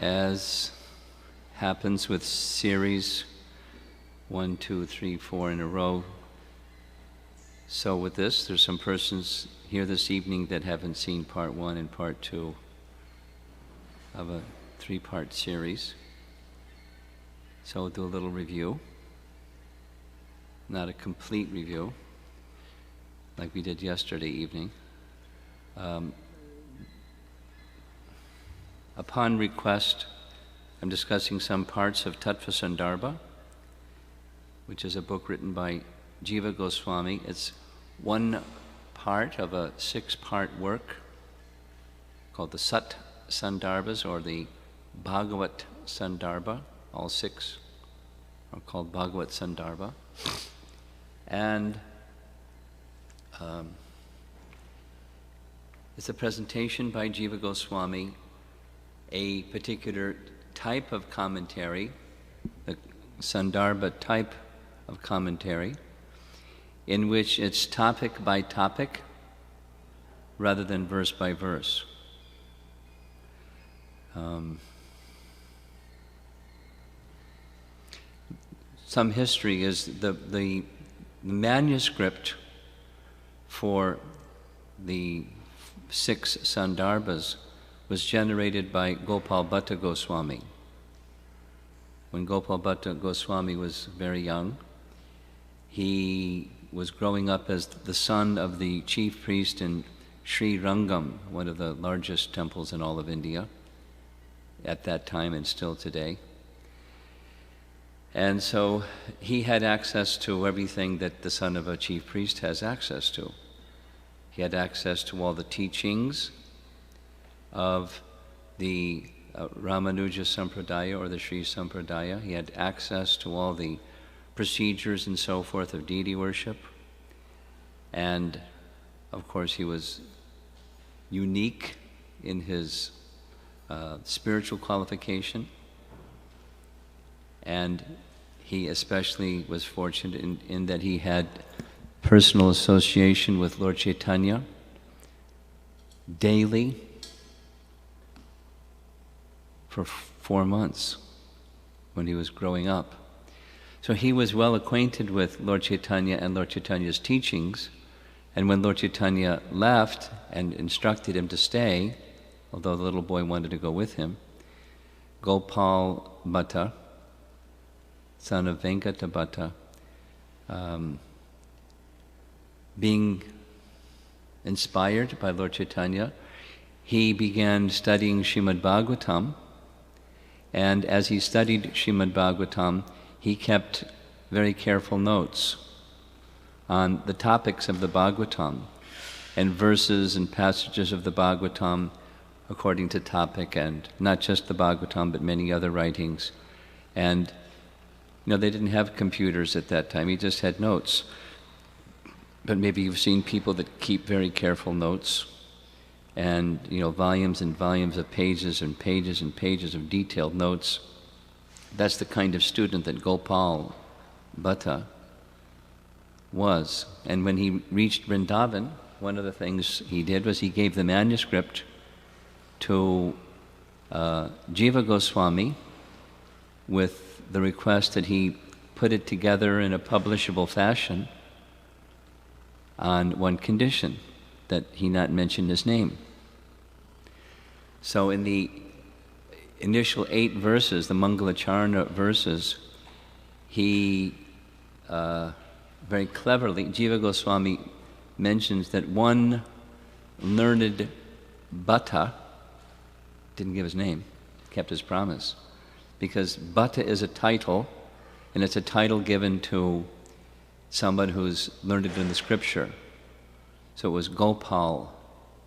as happens with series 1, 2, 3, 4 in a row. So with this, there's some persons here this evening that haven't seen part 1 and part 2 of a 3-part series. So we'll do a little review. Not a complete review, like we did yesterday evening. Upon request, I'm discussing some parts of Tattva Sandarbha, which is a book written by Jiva Goswami. It's one part of a 6-part work called the Sat Sandarbhas, or the Bhagavat Sandarbha. All 6 are called Bhagavat Sandarbha. And it's a presentation by Jiva Goswami, a particular type of commentary, the Sandarbha type of commentary, in which it's topic by topic rather than verse by verse. Some history is the manuscript for the 6 Sandarbhas was generated by Gopal Bhatta Goswami. When Gopal Bhatta Goswami was very young, he was growing up as the son of the chief priest in Sri Rangam, one of the largest temples in all of India at that time and still today. And so he had access to everything that the son of a chief priest has access to. He had access to all the teachings of the Ramanuja Sampradaya or the Sri Sampradaya. He had access to all the procedures and so forth of deity worship. And of course he was unique in his spiritual qualification. And he especially was fortunate in that he had personal association with Lord Chaitanya daily for 4 months when he was growing up. So he was well acquainted with Lord Chaitanya and Lord Chaitanya's teachings, and when Lord Chaitanya left and instructed him to stay, although the little boy wanted to go with him, Gopal Bhatta, son of Venkata Bhatta, being inspired by Lord Chaitanya, he began studying Srimad Bhagavatam, and as he studied Srimad Bhagavatam, he kept very careful notes on the topics of the Bhagavatam and verses and passages of the Bhagavatam according to topic, and not just the Bhagavatam but many other writings. And they didn't have computers at that time, he just had notes. But maybe you've seen people that keep very careful notes, and volumes and volumes of pages and pages and pages of detailed notes. That's the kind of student that Gopal Bhatta was. And when he reached Vrindavan, one of the things he did was he gave the manuscript to Jiva Goswami with the request that he put it together in a publishable fashion on one condition, that he not mention his name. So in the initial 8 verses, the Mangalacharana verses, he very cleverly, Jiva Goswami mentions that one learned Bhatta, didn't give his name, kept his promise, because Bhatta is a title, and it's a title given to someone who's learned in the scripture. So it was Gopal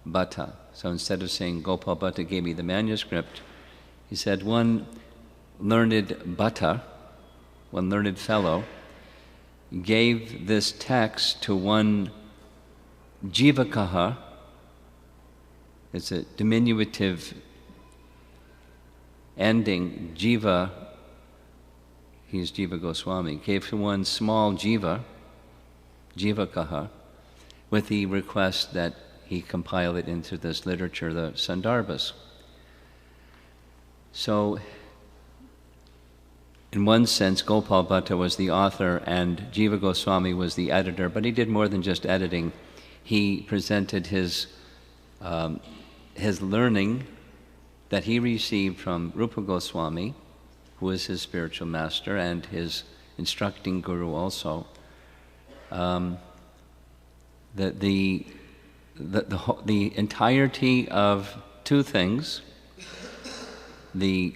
Bhatta. So instead of saying Gopal Bhatta gave me the manuscript, he said one learned Bhatta, one learned fellow, gave this text to one Jivakaha. It's a diminutive ending, Jiva, he's Jiva Goswami, gave to one small Jiva, Jivakaha, with the request that he compile it into this literature, the Sandarbhas. So, in one sense, Gopal Bhatta was the author and Jiva Goswami was the editor, but he did more than just editing. He presented his learning that he received from Rupa Goswami, who was his spiritual master and his instructing guru also. The entirety of two things: the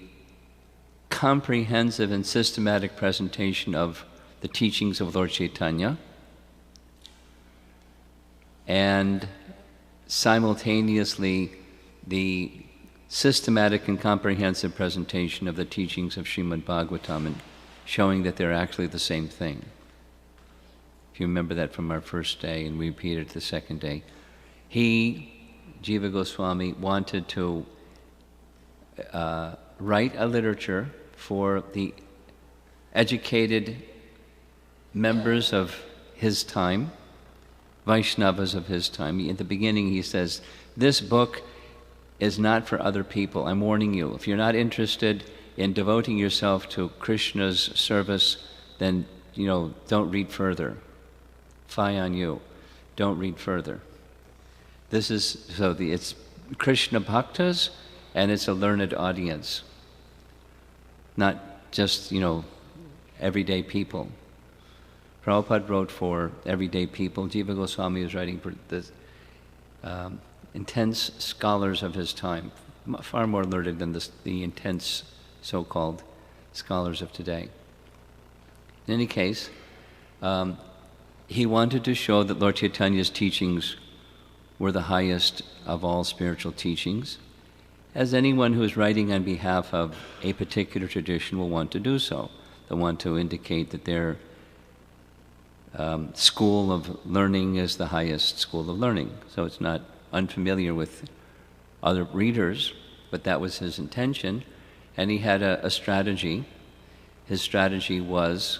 comprehensive and systematic presentation of the teachings of Lord Chaitanya, and simultaneously the systematic and comprehensive presentation of the teachings of Srimad Bhagavatam, and showing that they're actually the same thing. If you remember that from our first day, and we repeated it the second day, he, Jiva Goswami, wanted to write a literature for the educated members of his time, Vaishnavas of his time. In the beginning he says, this book is not for other people. I'm warning you. If you're not interested in devoting yourself to Krishna's service, then, don't read further. Fie on you. Don't read further. It's Krishna Bhaktas, and it's a learned audience. Not just, everyday people. Prabhupada wrote for everyday people. Jiva Goswami is writing for the intense scholars of his time, far more learned than the intense so-called scholars of today. In any case, he wanted to show that Lord Chaitanya's teachings were the highest of all spiritual teachings, as anyone who is writing on behalf of a particular tradition will want to do so. They want to indicate that their school of learning is the highest school of learning. So it's not unfamiliar with other readers, but that was his intention. And he had a strategy. His strategy was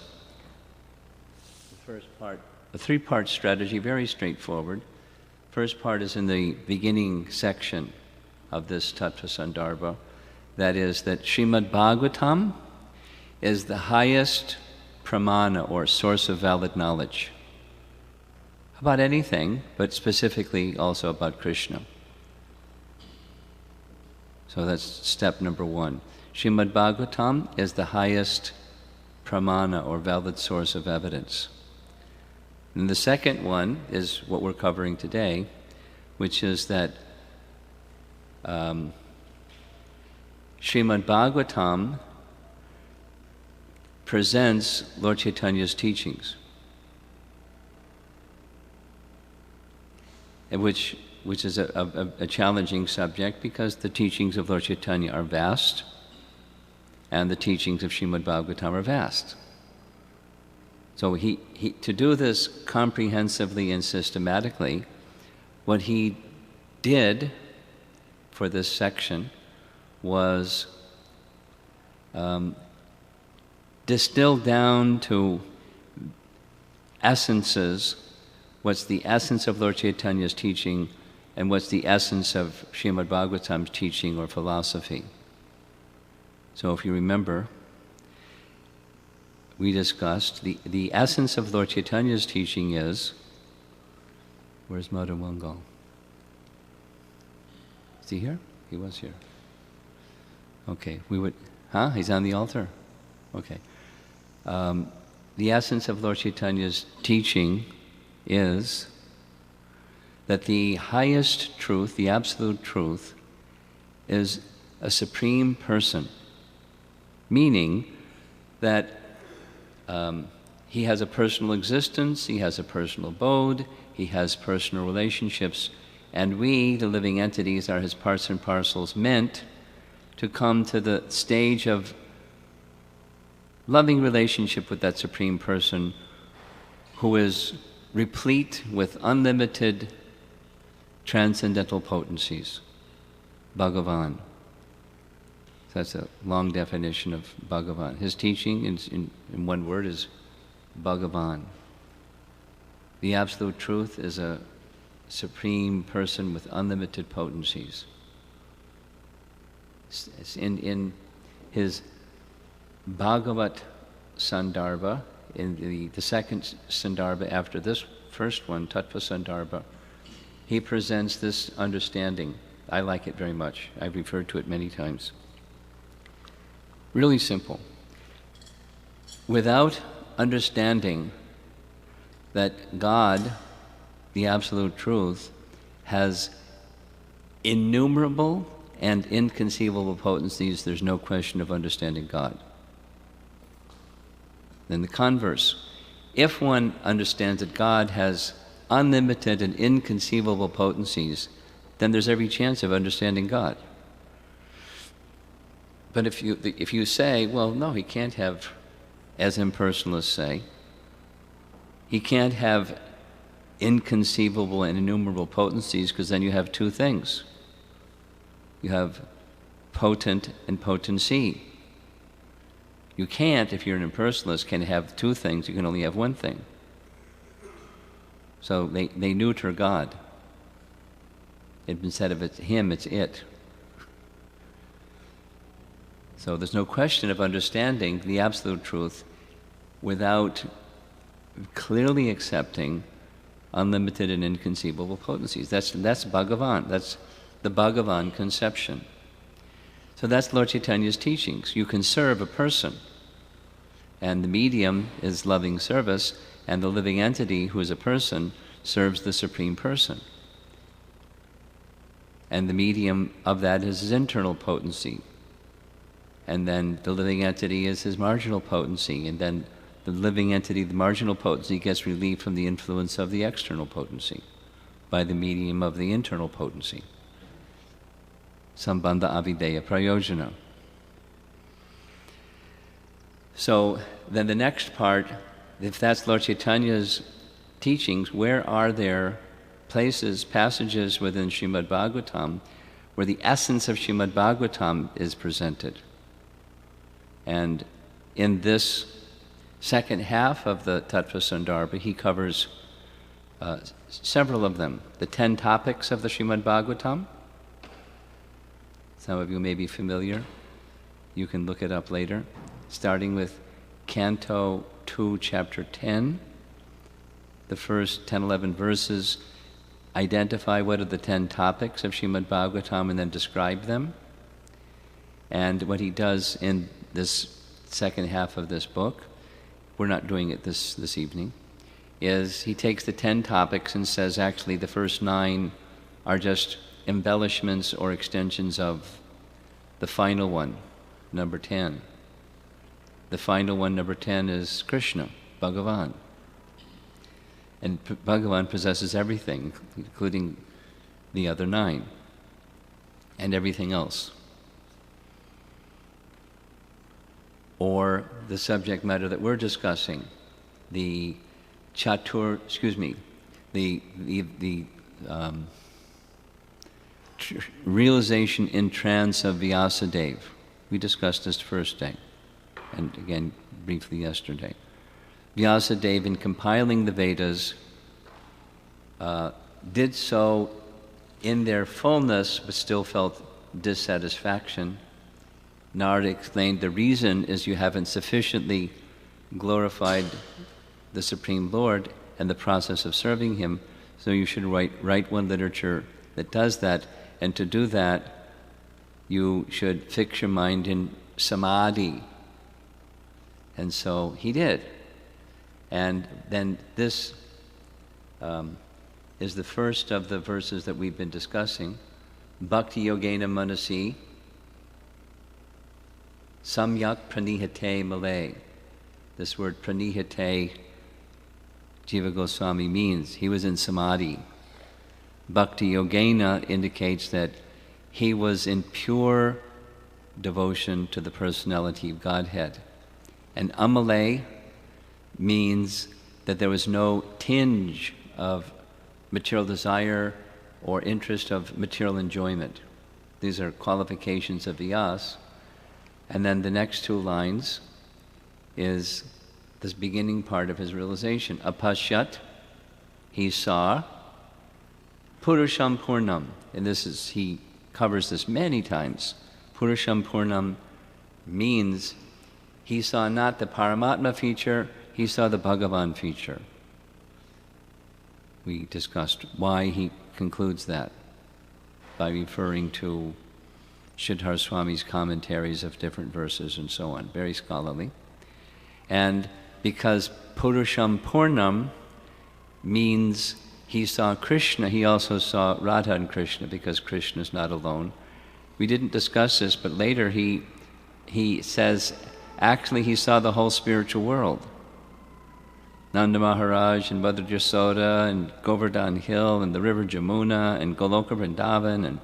the first part, a three-part strategy, very straightforward. First part is in the beginning section of this Tattva Sandarbha. That is that Srimad Bhagavatam is the highest pramana, or source of valid knowledge, about anything, but specifically also about Krishna. So that's step number one. Srimad Bhagavatam is the highest pramana, or valid source of evidence. And the second one is what we're covering today, which is that Srimad Bhagavatam presents Lord Chaitanya's teachings, and which is a challenging subject, because the teachings of Lord Chaitanya are vast, and the teachings of Srimad Bhagavatam are vast. So to do this comprehensively and systematically, what he did for this section was distill down to essences what's the essence of Lord Chaitanya's teaching and what's the essence of Srimad Bhagavatam's teaching or philosophy. So if you remember, we discussed the essence of Lord Chaitanya's teaching is, where's Madhu Mangal? Is he here? He was here. Okay, he's on the altar? Okay. The essence of Lord Chaitanya's teaching is that the highest truth, the absolute truth, is a supreme person, meaning that he has a personal existence, he has a personal abode, he has personal relationships, and we, the living entities, are his parts and parcels, meant to come to the stage of loving relationship with that supreme person who is replete with unlimited transcendental potencies, Bhagavan. That's a long definition of Bhagavan. His teaching in one word is Bhagavan. The absolute truth is a supreme person with unlimited potencies. In his Bhagavat Sandarbha, in the second Sandarbha after this first one, Tattva Sandarbha, he presents this understanding. I like it very much. I've referred to it many times. Really simple. Without understanding that God, the Absolute Truth, has innumerable and inconceivable potencies, there's no question of understanding God. Then the converse. If one understands that God has unlimited and inconceivable potencies, then there's every chance of understanding God. But if you say, well, no, he can't have, as impersonalists say, he can't have inconceivable and innumerable potencies, because then you have two things. You have potent and potency. You can't, if you're an impersonalist, can have two things. You can only have one thing. So they neuter God. Instead of it's him, it's it. So there's no question of understanding the Absolute Truth without clearly accepting unlimited and inconceivable potencies. That's Bhagavan. That's the Bhagavan conception. So that's Lord Chaitanya's teachings. You can serve a person, and the medium is loving service, and the living entity, who is a person, serves the Supreme Person. And the medium of that is his internal potency. And then the living entity is his marginal potency. And then the living entity, the marginal potency, gets relief from the influence of the external potency by the medium of the internal potency. Sambandha avideya prayojana. So then the next part, if that's Lord Chaitanya's teachings, where are there places, passages within Srimad Bhagavatam where the essence of Srimad Bhagavatam is presented? And in this second half of the Tattva Sandarbha, he covers several of them. The 10 topics of the Srimad Bhagavatam. Some of you may be familiar. You can look it up later. Starting with Canto 2, Chapter 10. The first 10, 11 verses identify what are the 10 topics of Srimad Bhagavatam and then describe them. And what he does in this second half of this book, we're not doing it this evening, is he takes the 10 topics and says actually the first 9 are just embellishments or extensions of the final one, number 10. The final one, number 10, is Krishna, Bhagavan. And Bhagavan possesses everything, including the other 9, and everything else. Or the subject matter that we're discussing, the realization in trance of Vyasadeva. We discussed this first day, and again briefly yesterday. Vyasadeva, in compiling the Vedas, did so in their fullness, but still felt dissatisfaction. Narada explained the reason is you haven't sufficiently glorified the Supreme Lord and the process of serving Him, so you should write one literature that does that, and to do that, you should fix your mind in samadhi. And so he did. And then this is the first of the verses that we've been discussing. Bhakti yogena manasi samyak pranihate malay. This word pranihate, Jiva Goswami means he was in samadhi. Bhakti yogena indicates that he was in pure devotion to the personality of Godhead. And amalay means that there was no tinge of material desire or interest of material enjoyment. These are qualifications of Vyas. And then the next 2 lines is this beginning part of his realization. Apashyat, he saw, Purusham Purnam, and he covers this many times. Purusham Purnam means he saw not the Paramatma feature, he saw the Bhagavan feature. We discussed why he concludes that by referring to Siddhar Swami's commentaries of different verses and so on, very scholarly. And because Purusham Purnam means he saw Krishna, he also saw Radha and Krishna, because Krishna is not alone. We didn't discuss this, but later he says, actually he saw the whole spiritual world. Nanda Maharaj and Mother Yasoda and Govardhan Hill and the river Jamuna and Goloka Vrindavan and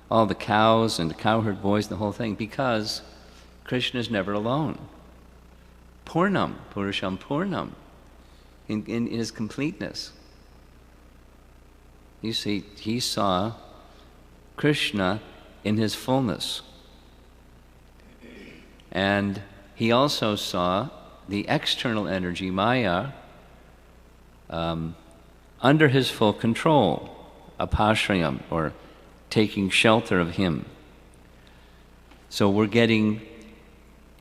all the cows and the cowherd boys, the whole thing, because Krishna is never alone. Purnam, Purusham Purnam, in his completeness. You see, he saw Krishna in his fullness. And he also saw the external energy, Maya, under his full control, apashrayam, or taking shelter of him. So we're getting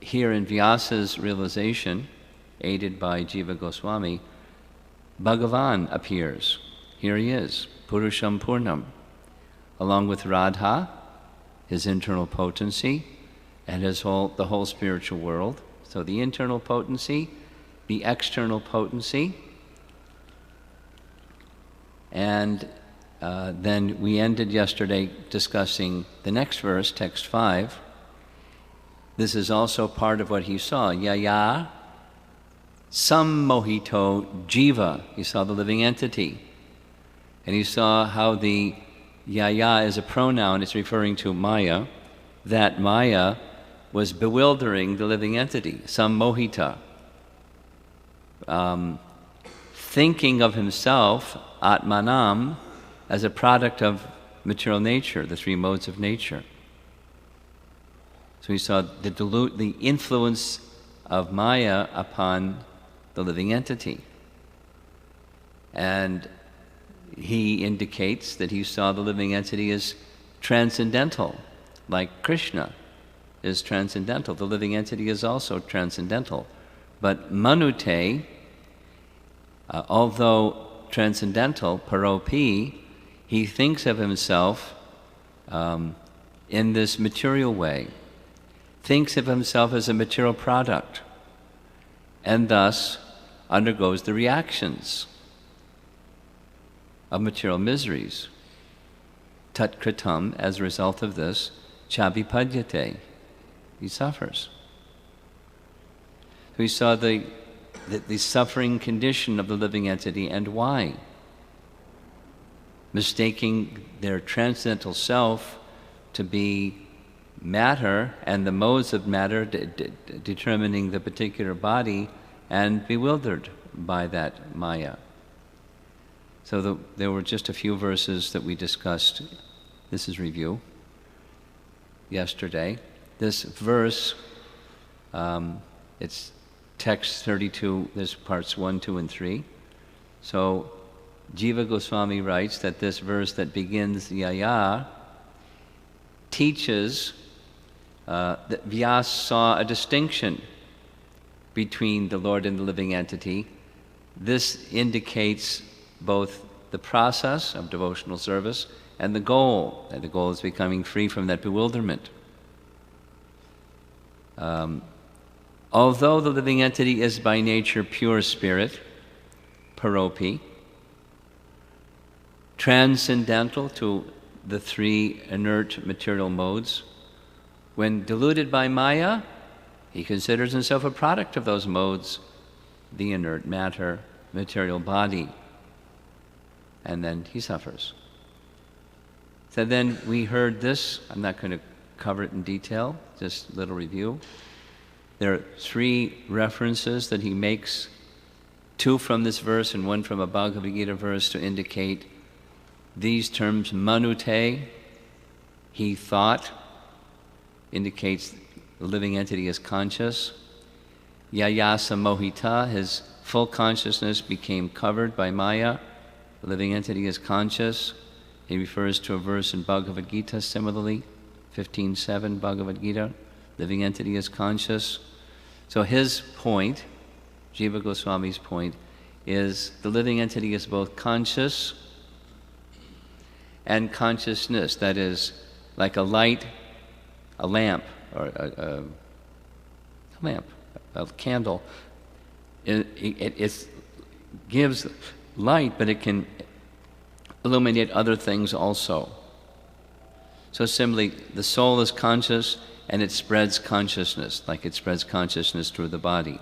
here in Vyasa's realization, aided by Jiva Goswami, Bhagavan appears. Here he is, Purusham Purnam, along with Radha, his internal potency, and the whole spiritual world. So the internal potency, the external potency, and then we ended yesterday discussing the next verse, text 5. This is also part of what he saw. Yaya sammohito jiva. He saw the living entity. And he saw how the yaya is a pronoun, it's referring to Maya, that Maya was bewildering the living entity, sammohita. Thinking of himself, atmanam, as a product of material nature, the three modes of nature. So he saw the influence of Maya upon the living entity. And he indicates that he saw the living entity as transcendental, like Krishna is transcendental. The living entity is also transcendental. But manute, although transcendental, paropi, he thinks of himself in this material way, thinks of himself as a material product, and thus undergoes the reactions of material miseries. Tat kritam, as a result of this, chavipadyate, he suffers. So he saw the suffering condition of the living entity, and why. Mistaking their transcendental self to be matter and the modes of matter determining the particular body, and bewildered by that Maya. So there were just a few verses that we discussed. This is review. Yesterday. This verse, it's text 32, there's parts 1, 2, and 3. So Jiva Goswami writes that this verse that begins Yaya teaches that Vyas saw a distinction between the Lord and the living entity. This indicates both the process of devotional service and the goal. And the goal is becoming free from that bewilderment. Although the living entity is by nature pure spirit, paropi, transcendental to the three inert material modes, when deluded by Maya, he considers himself a product of those modes, the inert matter, material body, and then he suffers. So then we heard this. I'm not going to cover it in detail, just a little review. There are 3 references that he makes, 2 from this verse and 1 from a Bhagavad Gita verse, to indicate these terms. Manute, he thought, indicates the living entity is conscious. Yayasa mohita, his full consciousness became covered by Maya. The living entity is conscious. He refers to a verse in Bhagavad Gita similarly, 15.7 Bhagavad Gita. Living entity is conscious. So his point, Jiva Goswami's point, is the living entity is both conscious and consciousness. That is, like a light, a lamp, or a candle. It gives light, but it can illuminate other things also. So similarly, the soul is conscious and it spreads consciousness, like it spreads consciousness through the body.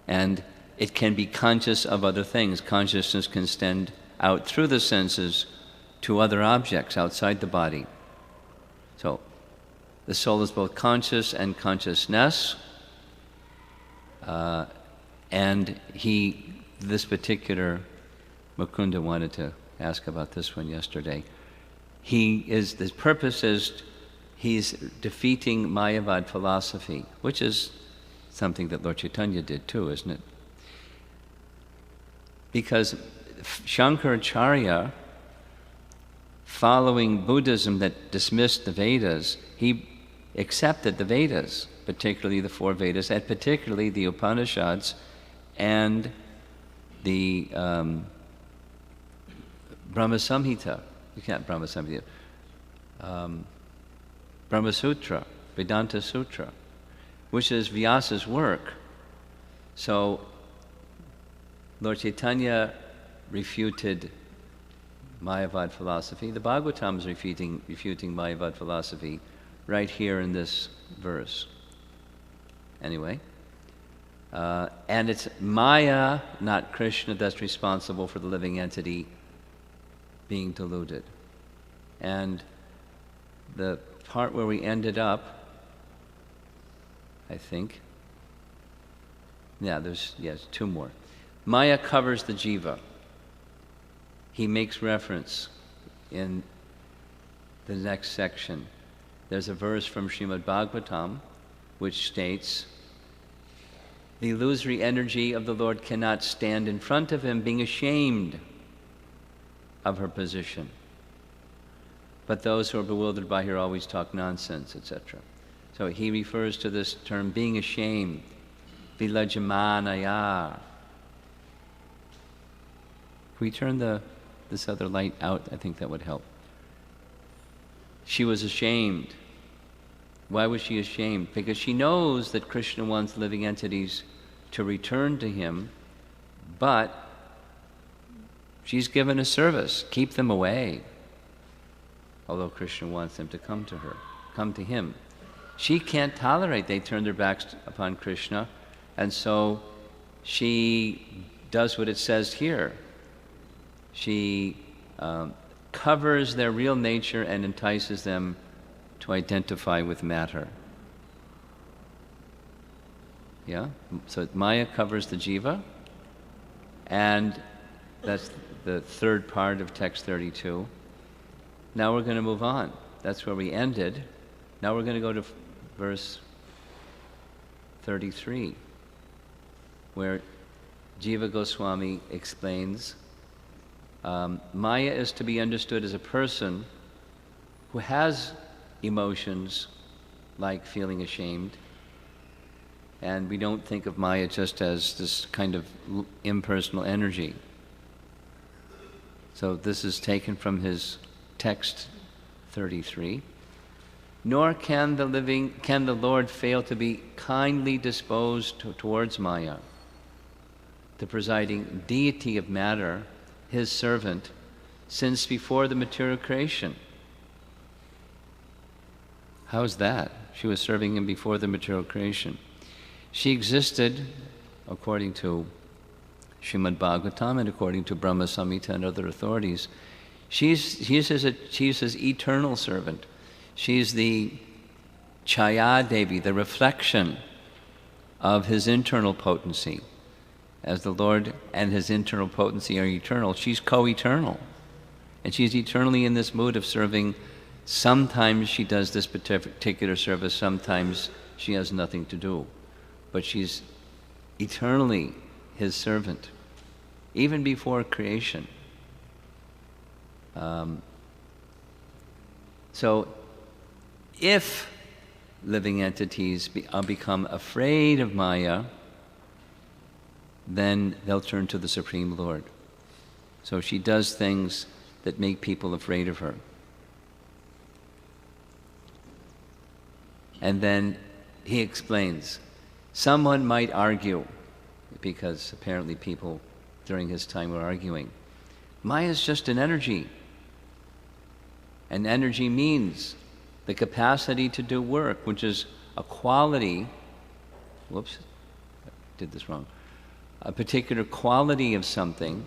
And it can be conscious of other things. Consciousness can extend out through the senses to other objects outside the body. So the soul is both conscious and consciousness. And this particular, Mukunda wanted to ask about this one yesterday. The purpose is he's defeating Mayavad philosophy, which is something that Lord Chaitanya did too, isn't it? Because Shankaracharya, following Buddhism that dismissed the Vedas, he accepted the Vedas, particularly the 4 Vedas, and particularly the Upanishads and the Brahma Samhita. You can't Brahma Samhita. Brahma Sutra, Vedanta Sutra, which is Vyasa's work. So Lord Chaitanya refuted Mayavad philosophy. The Bhagavatam is refuting Mayavad philosophy right here in this verse. Anyway, and it's Maya, not Krishna, that's responsible for the living entity being deluded. And the part where we ended up, I think, there's 2 more. Maya covers the jiva. He makes reference in the next section. There's a verse from Srimad Bhagavatam which states, the illusory energy of the Lord cannot stand in front of him, being ashamed of her position. But those who are bewildered by her always talk nonsense, etc. So he refers to this term, being ashamed, vilajamanaya. Can we turn this other light out? I think that would help. She was ashamed. Why was she ashamed? Because she knows that Krishna wants living entities to return to him, but she's given a service, keep them away. Although Krishna wants them to come to him. She can't tolerate they turn their backs upon Krishna, and so she does what it says here. She covers their real nature and entices them to identify with matter. Yeah? So Maya covers the jiva, and that's the 3rd part of text 32. Now we're going to move on. That's where we ended. Now we're going to go to verse 33, where Jiva Goswami explains, Maya is to be understood as a person who has emotions like feeling ashamed, and we don't think of Maya just as this kind of impersonal energy. So this is taken from his text 33. Nor can the Lord fail to be kindly disposed towards Maya, the presiding deity of matter, his servant, since before the material creation. How's that? She was serving him before the material creation. She existed, according to Srimad Bhagavatam and according to Brahma Samhita and other authorities. She's his eternal servant. She's the Chaya Devi, the reflection of his internal potency. As the Lord and his internal potency are eternal, she's co-eternal. And she's eternally in this mood of serving. Sometimes she does this particular service, sometimes she has nothing to do. But she's eternally his servant, even before creation. So if living entities become afraid of Maya, then they'll turn to the Supreme Lord. So she does things that make people afraid of her. And then he explains, someone might argue, because apparently people during his time were arguing, Maya is just an energy. And energy means the capacity to do work, which is a quality, whoops, I did this wrong, a particular quality of something.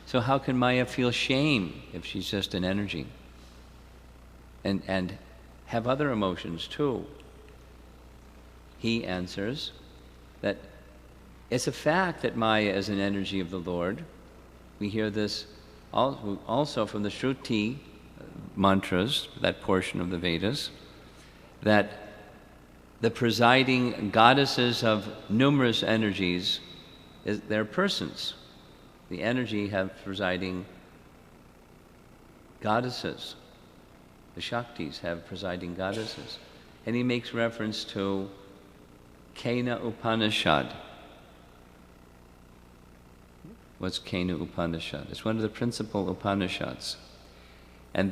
So how can Maya feel shame if she's just an energy? And have other emotions too. He answers that it's a fact that Maya is an energy of the Lord. We hear this also from the Shruti mantras, that portion of the Vedas, that the presiding goddesses of numerous energies, they're persons. The energy have presiding goddesses. The Shaktis have presiding goddesses. And he makes reference to Kena Upanishad. What's Kena Upanishad? It's one of the principal Upanishads. And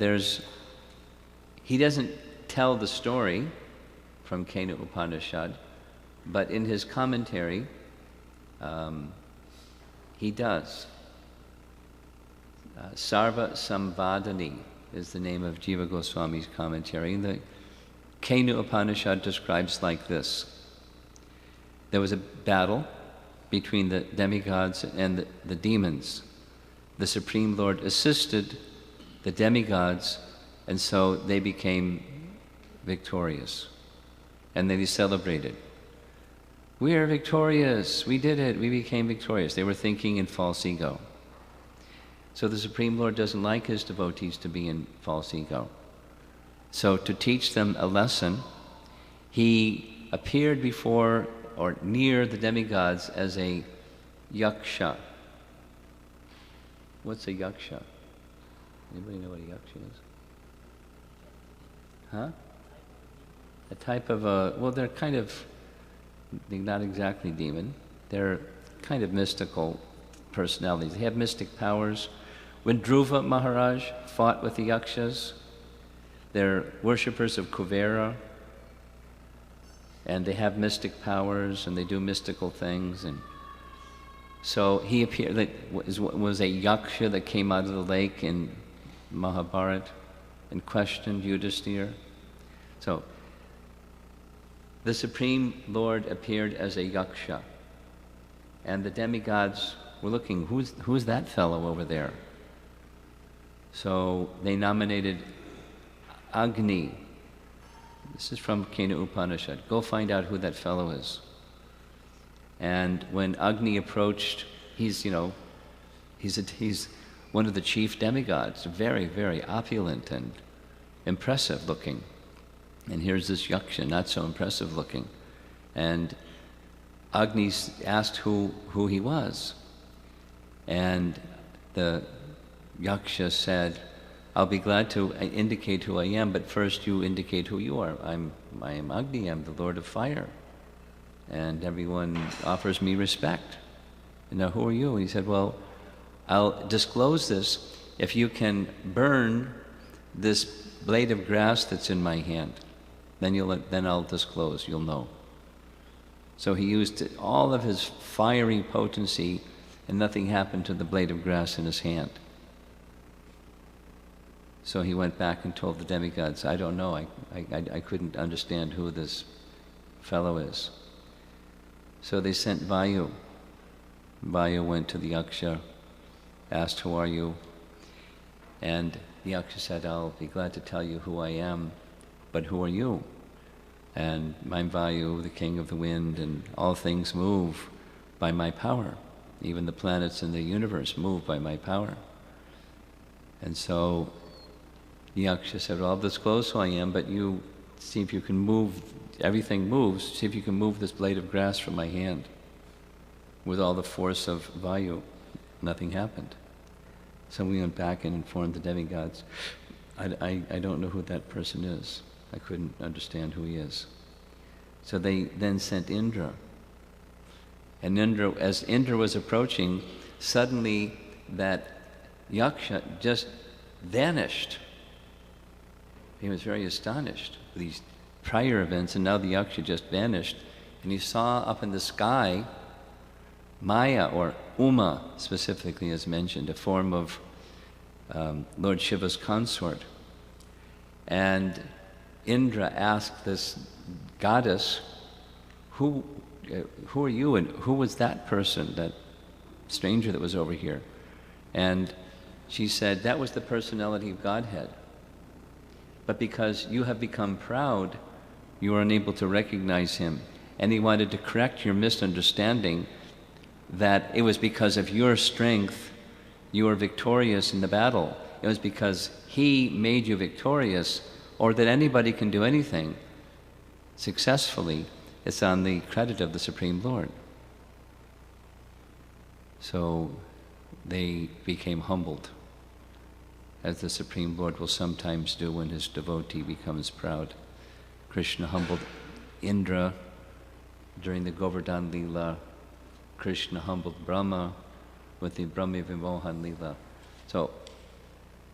he doesn't tell the story from Kena Upanishad, but in his commentary, he does. Sarva Samvadani is the name of Jiva Goswami's commentary. And the Kena Upanishad describes like this. There was a battle between the demigods and the demons. The Supreme Lord assisted the demigods, and so they became victorious. And then he celebrated. We are victorious. We did it. We became victorious. They were thinking in false ego. So the Supreme Lord doesn't like his devotees to be in false ego. So to teach them a lesson, he appeared before or near the demigods as a yaksha. What's a yaksha? Anybody know what a yaksha is? Huh? A type of well, they're not exactly demon. They're kind of mystical personalities. They have mystic powers. When Dhruva Maharaj fought with the yakshas, they're worshippers of Kuvera, and they have mystic powers, and they do mystical things. And so he appeared, was a yaksha that came out of the lake in Mahabharata and questioned Yudhisthira. So the Supreme Lord appeared as a yaksha, and the demigods were looking, who's that fellow over there? So they nominated Agni. This is from Kena Upanishad. Go find out who that fellow is. And when Agni approached, he's one of the chief demigods, very, very opulent and impressive looking. And here's this yaksha, not so impressive looking. And Agni asked who he was. And the yaksha said, I'll be glad to indicate who I am, but first you indicate who you are. I am Agni, I'm the Lord of Fire. And everyone offers me respect. And now who are you? And he said, well, I'll disclose this if you can burn this blade of grass that's in my hand. Then I'll disclose, you'll know. So he used all of his fiery potency, and nothing happened to the blade of grass in his hand. So he went back and told the demigods, I don't know, I couldn't understand who this fellow is. So they sent Vayu. Vayu went to the yaksha, asked, who are you? And the yaksha said, I'll be glad to tell you who I am, but who are you? And I'm Vayu, the king of the wind, and all things move by my power. Even the planets in the universe move by my power. And so the yaksha said, well, I'll disclose who I am, but you see if you can move, everything moves, see if you can move this blade of grass from my hand. With all the force of Vayu, nothing happened. So we went back and informed the demigods. I don't know who that person is. I couldn't understand who he is. So they then sent Indra. And Indra, as Indra was approaching, suddenly that yaksha just vanished. He was very astonished with these prior events, and now the yaksha just vanished. And he saw up in the sky Maya, or Uma specifically is mentioned, a form of Lord Shiva's consort. And Indra asked this goddess, who are you, and who was that person, that stranger that was over here? And she said, that was the personality of Godhead. But because you have become proud, you are unable to recognize him. And he wanted to correct your misunderstanding that it was because of your strength you were victorious in the battle. It was because he made you victorious, or that anybody can do anything successfully. It's on the credit of the Supreme Lord. So they became humbled, as the Supreme Lord will sometimes do when his devotee becomes proud. Krishna humbled Indra during the Govardhan Leela. Krishna humbled Brahma with the Brahma Vimohan Leela. So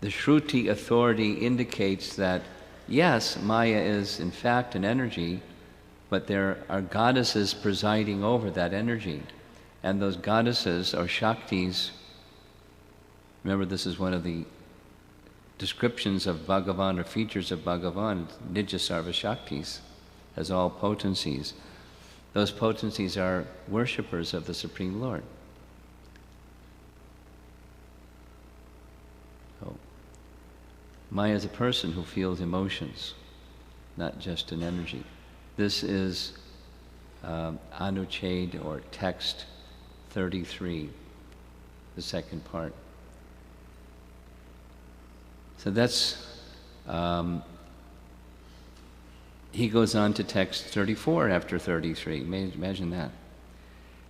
the Shruti authority indicates that, yes, Maya is in fact an energy, but there are goddesses presiding over that energy. And those goddesses are Shaktis. Remember, this is one of the descriptions of Bhagavan, or features of Bhagavan, Nijasarva Shaktis, as all potencies. Those potencies are worshippers of the Supreme Lord. So, Maya is a person who feels emotions, not just an energy. This is Anuchhed, or text 33, the second part. So that's, he goes on to text 34 after 33. Imagine that.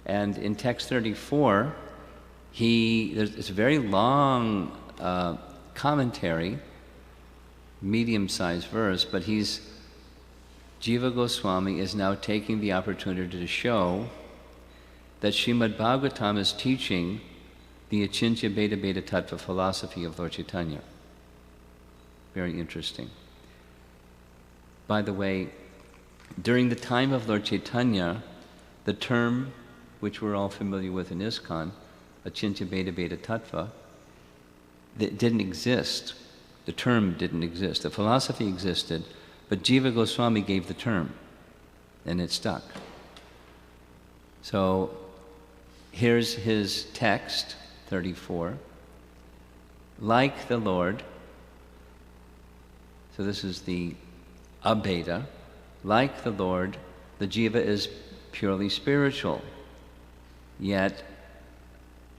And in text 34, it's a very long commentary, medium-sized verse, but Jiva Goswami is now taking the opportunity to show that Srimad Bhagavatam is teaching the Achintya Bheda Bheda Tattva philosophy of Lord Chaitanya. Very interesting. By the way, during the time of Lord Chaitanya, the term, which we're all familiar with in ISKCON, Achintya Bheda Bheda Tattva, that didn't exist. The term didn't exist. The philosophy existed, but Jiva Goswami gave the term, and it stuck. So here's his text, 34. Like the Lord, so this is the Abheda, like the Lord, the Jiva is purely spiritual, yet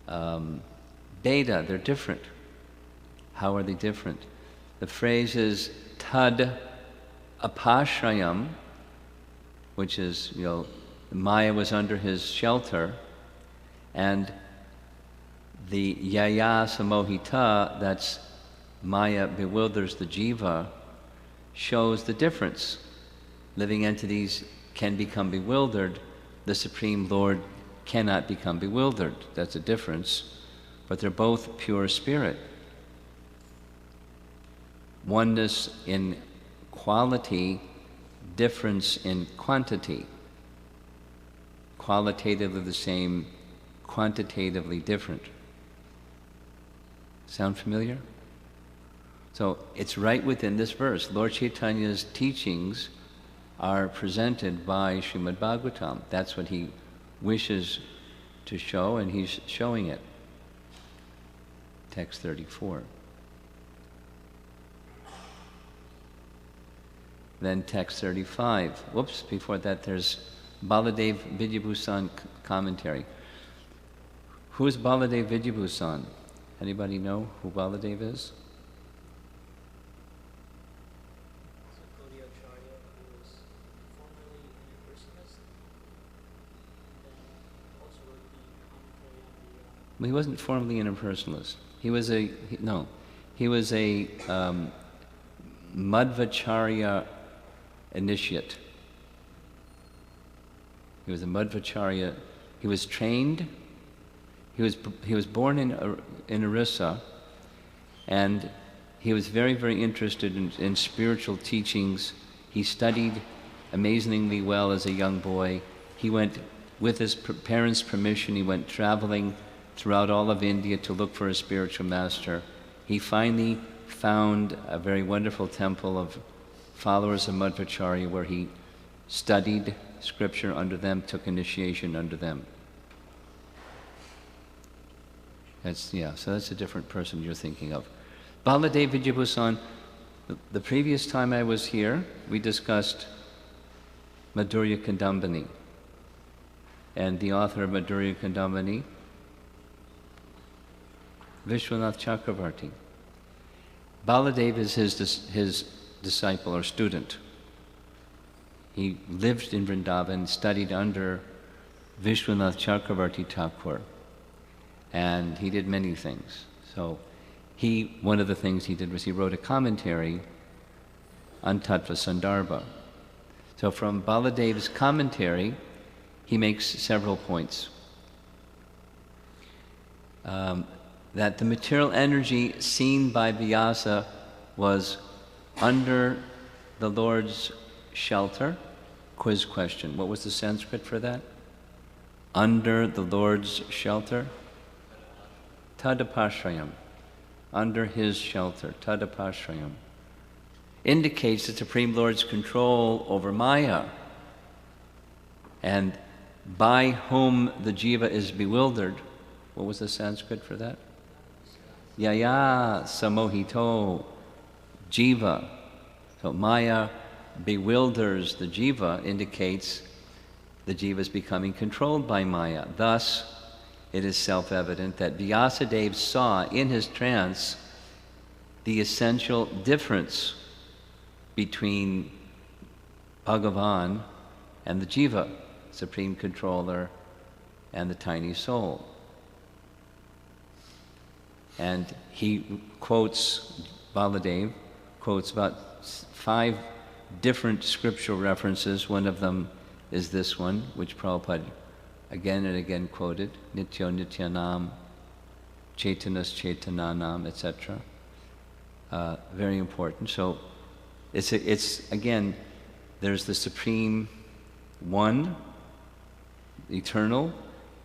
Bheda, they're different. How are they different? The phrase is tad apashrayam, which is, Maya was under his shelter, and the yaya samohita, that's Maya bewilders the jiva, shows the difference. Living entities can become bewildered. The Supreme Lord cannot become bewildered. That's a difference. But they're both pure spirit. Oneness in quality, difference in quantity. Qualitatively the same, quantitatively different. Sound familiar? So it's right within this verse. Lord Chaitanya's teachings are presented by Srimad Bhagavatam. That's what he wishes to show, and he's showing it. Text 34. Then text 35. Whoops, before that there's Baladev Vidyabhusan commentary. Who is Baladev Vidyabhusan? Anybody know who Baladev is? Well, he wasn't formally an impersonalist. He was a Madhvacharya initiate. He was a Madhvacharya. He was trained. He was born in Orissa, and he was very, very interested in spiritual teachings. He studied amazingly well as a young boy. He went, with his parents' permission, he went traveling throughout all of India to look for a spiritual master. He finally found a very wonderful temple of followers of Madhvacharya where he studied scripture under them, took initiation under them. So that's a different person you're thinking of. Baladev Vijayabhusan, the previous time I was here, we discussed Madhurya Kandambani. And the author of Madhurya Kandambani, Vishwanath Chakravarti. Baladev is his disciple or student. He lived in Vrindavan, studied under Vishwanath Chakravarti Thakur, and he did many things. So one of the things he did was he wrote a commentary on Tattva Sandarbha. So from Baladev's commentary, he makes several points. That the material energy seen by Vyasa was under the Lord's shelter. Quiz question. What was the Sanskrit for that? Under the Lord's shelter? Tadapashrayam. Under his shelter. Tadapashrayam. Indicates the Supreme Lord's control over Maya, and by whom the jiva is bewildered. What was the Sanskrit for that? Yaya samohito jiva. So Maya bewilders the jiva, indicates the jiva is becoming controlled by Maya. Thus, it is self-evident that Vyasadeva saw in his trance the essential difference between Bhagavan and the jiva, supreme controller, and the tiny soul. And he quotes, Baladev quotes about 5 different scriptural references. One of them is this one, which Prabhupada again and again quoted, Nityo Nityanam, Chaitanas Chaitananam, etc. Very important. So it's again, there's the Supreme One, eternal,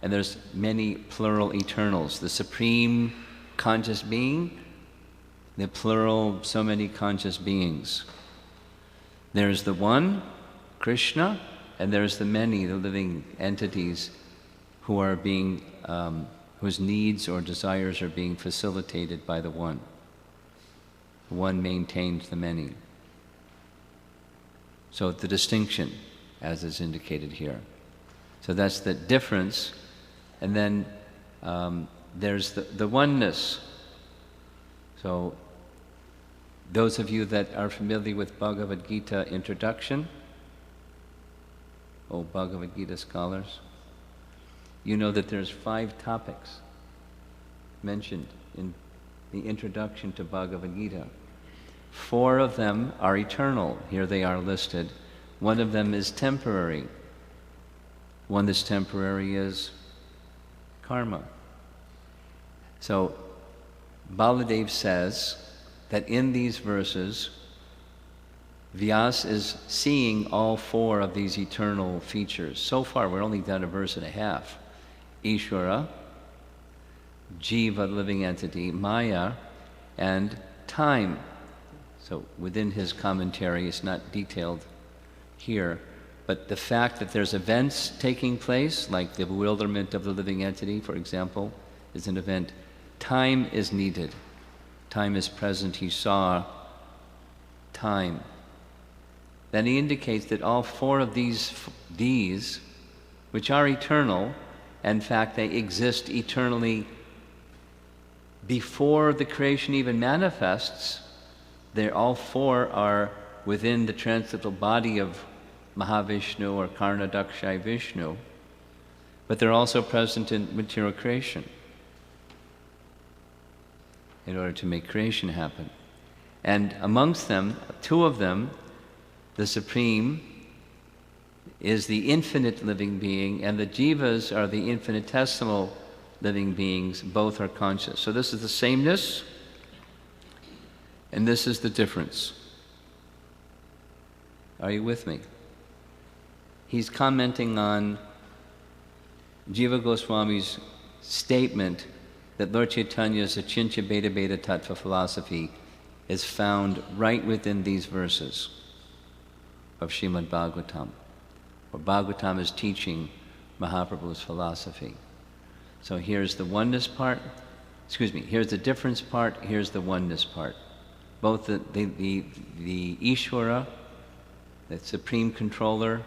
and there's many plural eternals. The Supreme Conscious Being, the plural, so many conscious beings. There's the One, Krishna, and there's the many, the living entities who are being, whose needs or desires are being facilitated by the One. The One maintains the many. So the distinction, as is indicated here. So that's the difference. And then there's the oneness. So those of you that are familiar with Bhagavad Gita introduction, Bhagavad Gita scholars, you know that there's 5 topics mentioned in the introduction to Bhagavad Gita. 4 of them are eternal. Here they are listed. 1 of them is temporary. One that's temporary is karma. So Baladev says that in these verses, Vyas is seeing all 4 of these eternal features. So far, we're only done a verse and a half. Ishvara, Jiva, living entity, Maya, and time. So within his commentary, it's not detailed here, but the fact that there's events taking place, like the bewilderment of the living entity, for example, is an event. Time is needed. Time is present. He saw time. Then he indicates that all 4 of these, which are eternal, in fact, they exist eternally before the creation even manifests. All 4 are within the transcendental body of Mahavishnu or Karnadakshay Vishnu, but they're also present in material creation in order to make creation happen. And amongst them, two of them, the Supreme is the infinite living being, and the jivas are the infinitesimal living beings. Both are conscious. So this is the sameness, and this is the difference. Are you with me? He's commenting on Jiva Goswami's statement that Lord Chaitanya's Achintya Bheda Bheda Tattva philosophy is found right within these verses of Srimad Bhagavatam, where Bhagavatam is teaching Mahaprabhu's philosophy. So here's the oneness part, here's the difference part, here's the oneness part. Both the Ishvara, the Supreme Controller,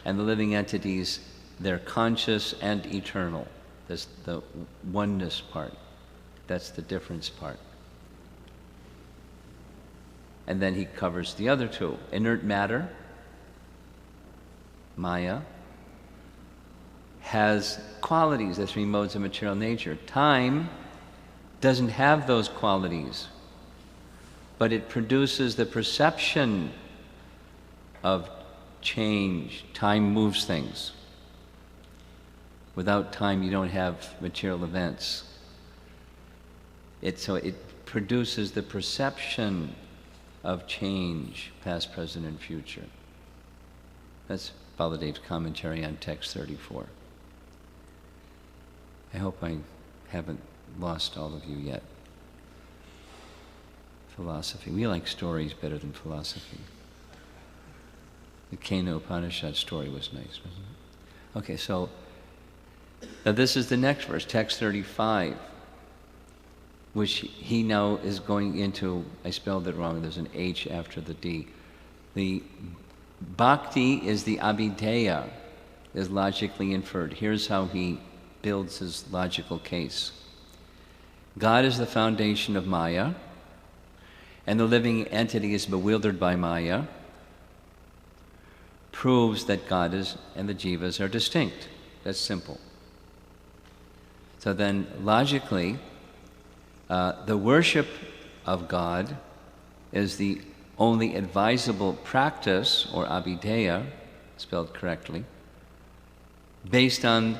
and the living entities, they're conscious and eternal. That's the oneness part. That's the difference part. And then he covers the other two. Inert matter, Maya, has qualities, the three modes of material nature. Time doesn't have those qualities, but it produces the perception of change. Time moves things. Without time, you don't have material events. So it produces the perception of change, past, present, and future. That's Baladev's commentary on text 34. I hope I haven't lost all of you yet. Philosophy. We like stories better than philosophy. The Kena Upanishad story was nice, wasn't it? Okay, so now this is the next verse, text 35, which he now is going into. I spelled it wrong, there's an H after the D. The bhakti is the abhideya, is logically inferred. Here's how he builds his logical case. God is the foundation of Maya, and the living entity is bewildered by Maya, proves that God is and the jivas are distinct. That's simple. So then, logically, the worship of God is the only advisable practice, or abhideya, spelled correctly, based on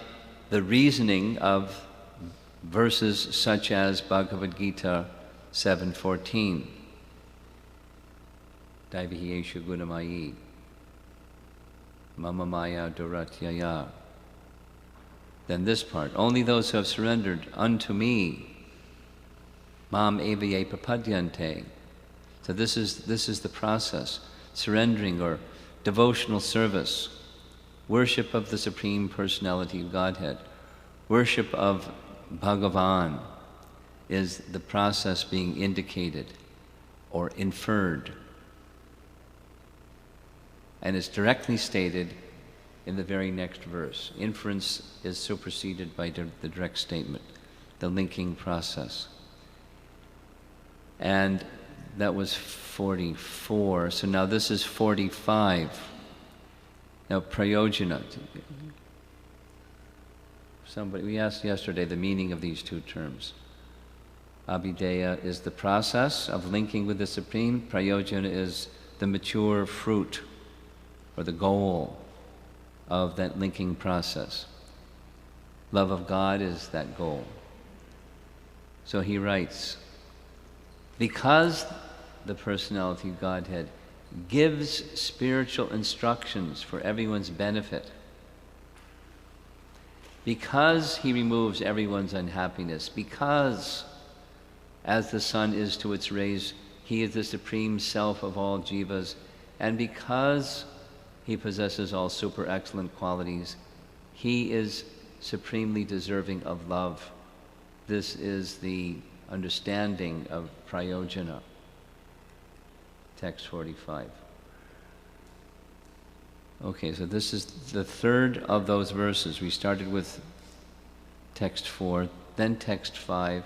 the reasoning of verses such as Bhagavad Gita 7:14, Daivihiyeshu gunamayi, Mama Maya Duratyaya. Then this part, only those who have surrendered unto me, Mam evaye prapadyante. So this is the process, surrendering or devotional service, worship of the Supreme Personality of Godhead, worship of Bhagavan is the process being indicated or inferred. And it's directly stated in the very next verse. Inference is superseded by the direct statement, the linking process. And that was 44. So now this is 45. Now prayojana. We asked yesterday the meaning of these two terms. Abhideya is the process of linking with the Supreme. Prayojana is the mature fruit or the goal of that linking process. Love of God is that goal. So he writes, because the personality of Godhead gives spiritual instructions for everyone's benefit, because he removes everyone's unhappiness, because as the sun is to its rays, he is the supreme self of all jivas, and because he possesses all super excellent qualities, he is supremely deserving of love. This is the understanding of prayojana. Text 45. Okay, so this is the third of those verses. We started with text 4, then text 5,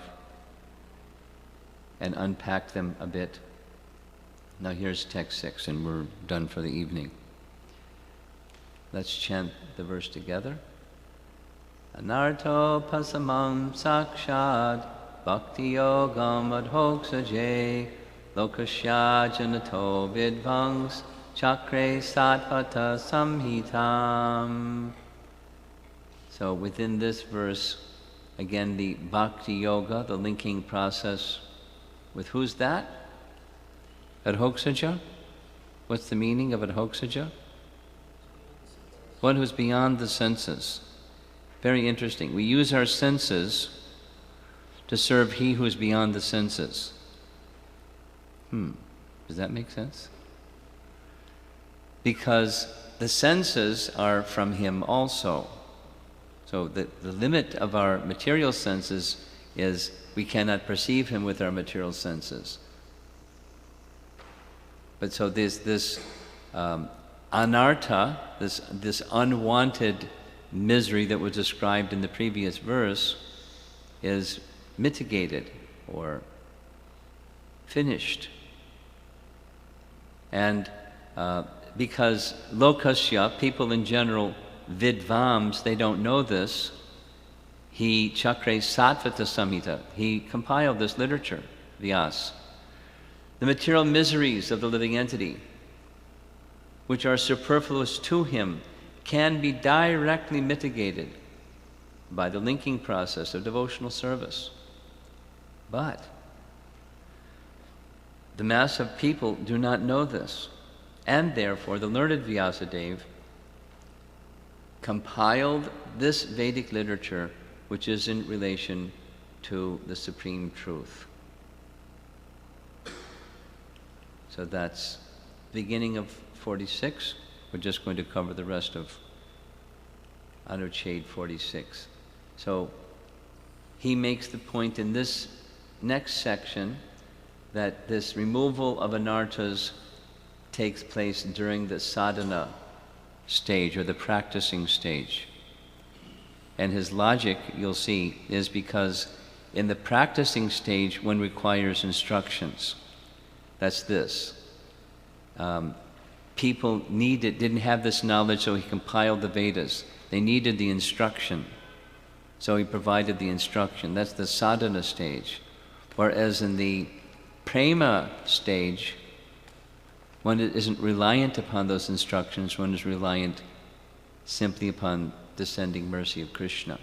and unpacked them a bit. Now here's text 6, and we're done for the evening. Let's chant the verse together. Anarto pasamam sakshad bhakti yogam adhoksaje lokasya janato vidvangs chakre satvata samhitam. So within this verse, again, the bhakti yoga, the linking process with who's that? Adhoksaja? What's the meaning of adhoksaja? One who's beyond the senses. Very interesting. We use our senses to serve he who is beyond the senses. Does that make sense? Because the senses are from him also. So the limit of our material senses is we cannot perceive him with our material senses. But so this anartha, this unwanted misery that was described in the previous verse, is mitigated or finished. And because lokasya, people in general, vidvams, they don't know this, he chakre sattvata samhita, he compiled this literature, Vyas. The material miseries of the living entity, which are superfluous to him, can be directly mitigated by the linking process of devotional service. But the mass of people do not know this, and therefore the learned Vyasadeva compiled this Vedic literature which is in relation to the Supreme Truth. So that's beginning of 46. We're just going to cover the rest of Anuchhed 46. So he makes the point in this next section that this removal of anarthas takes place during the sadhana stage or the practicing stage. And his logic, you'll see, is because in the practicing stage one requires instructions. That's this. People didn't have this knowledge, so he compiled the Vedas. They needed the instruction, so he provided the instruction. That's the sadhana stage. Whereas in the prema stage, one isn't reliant upon those instructions, one is reliant simply upon descending mercy of Krishna.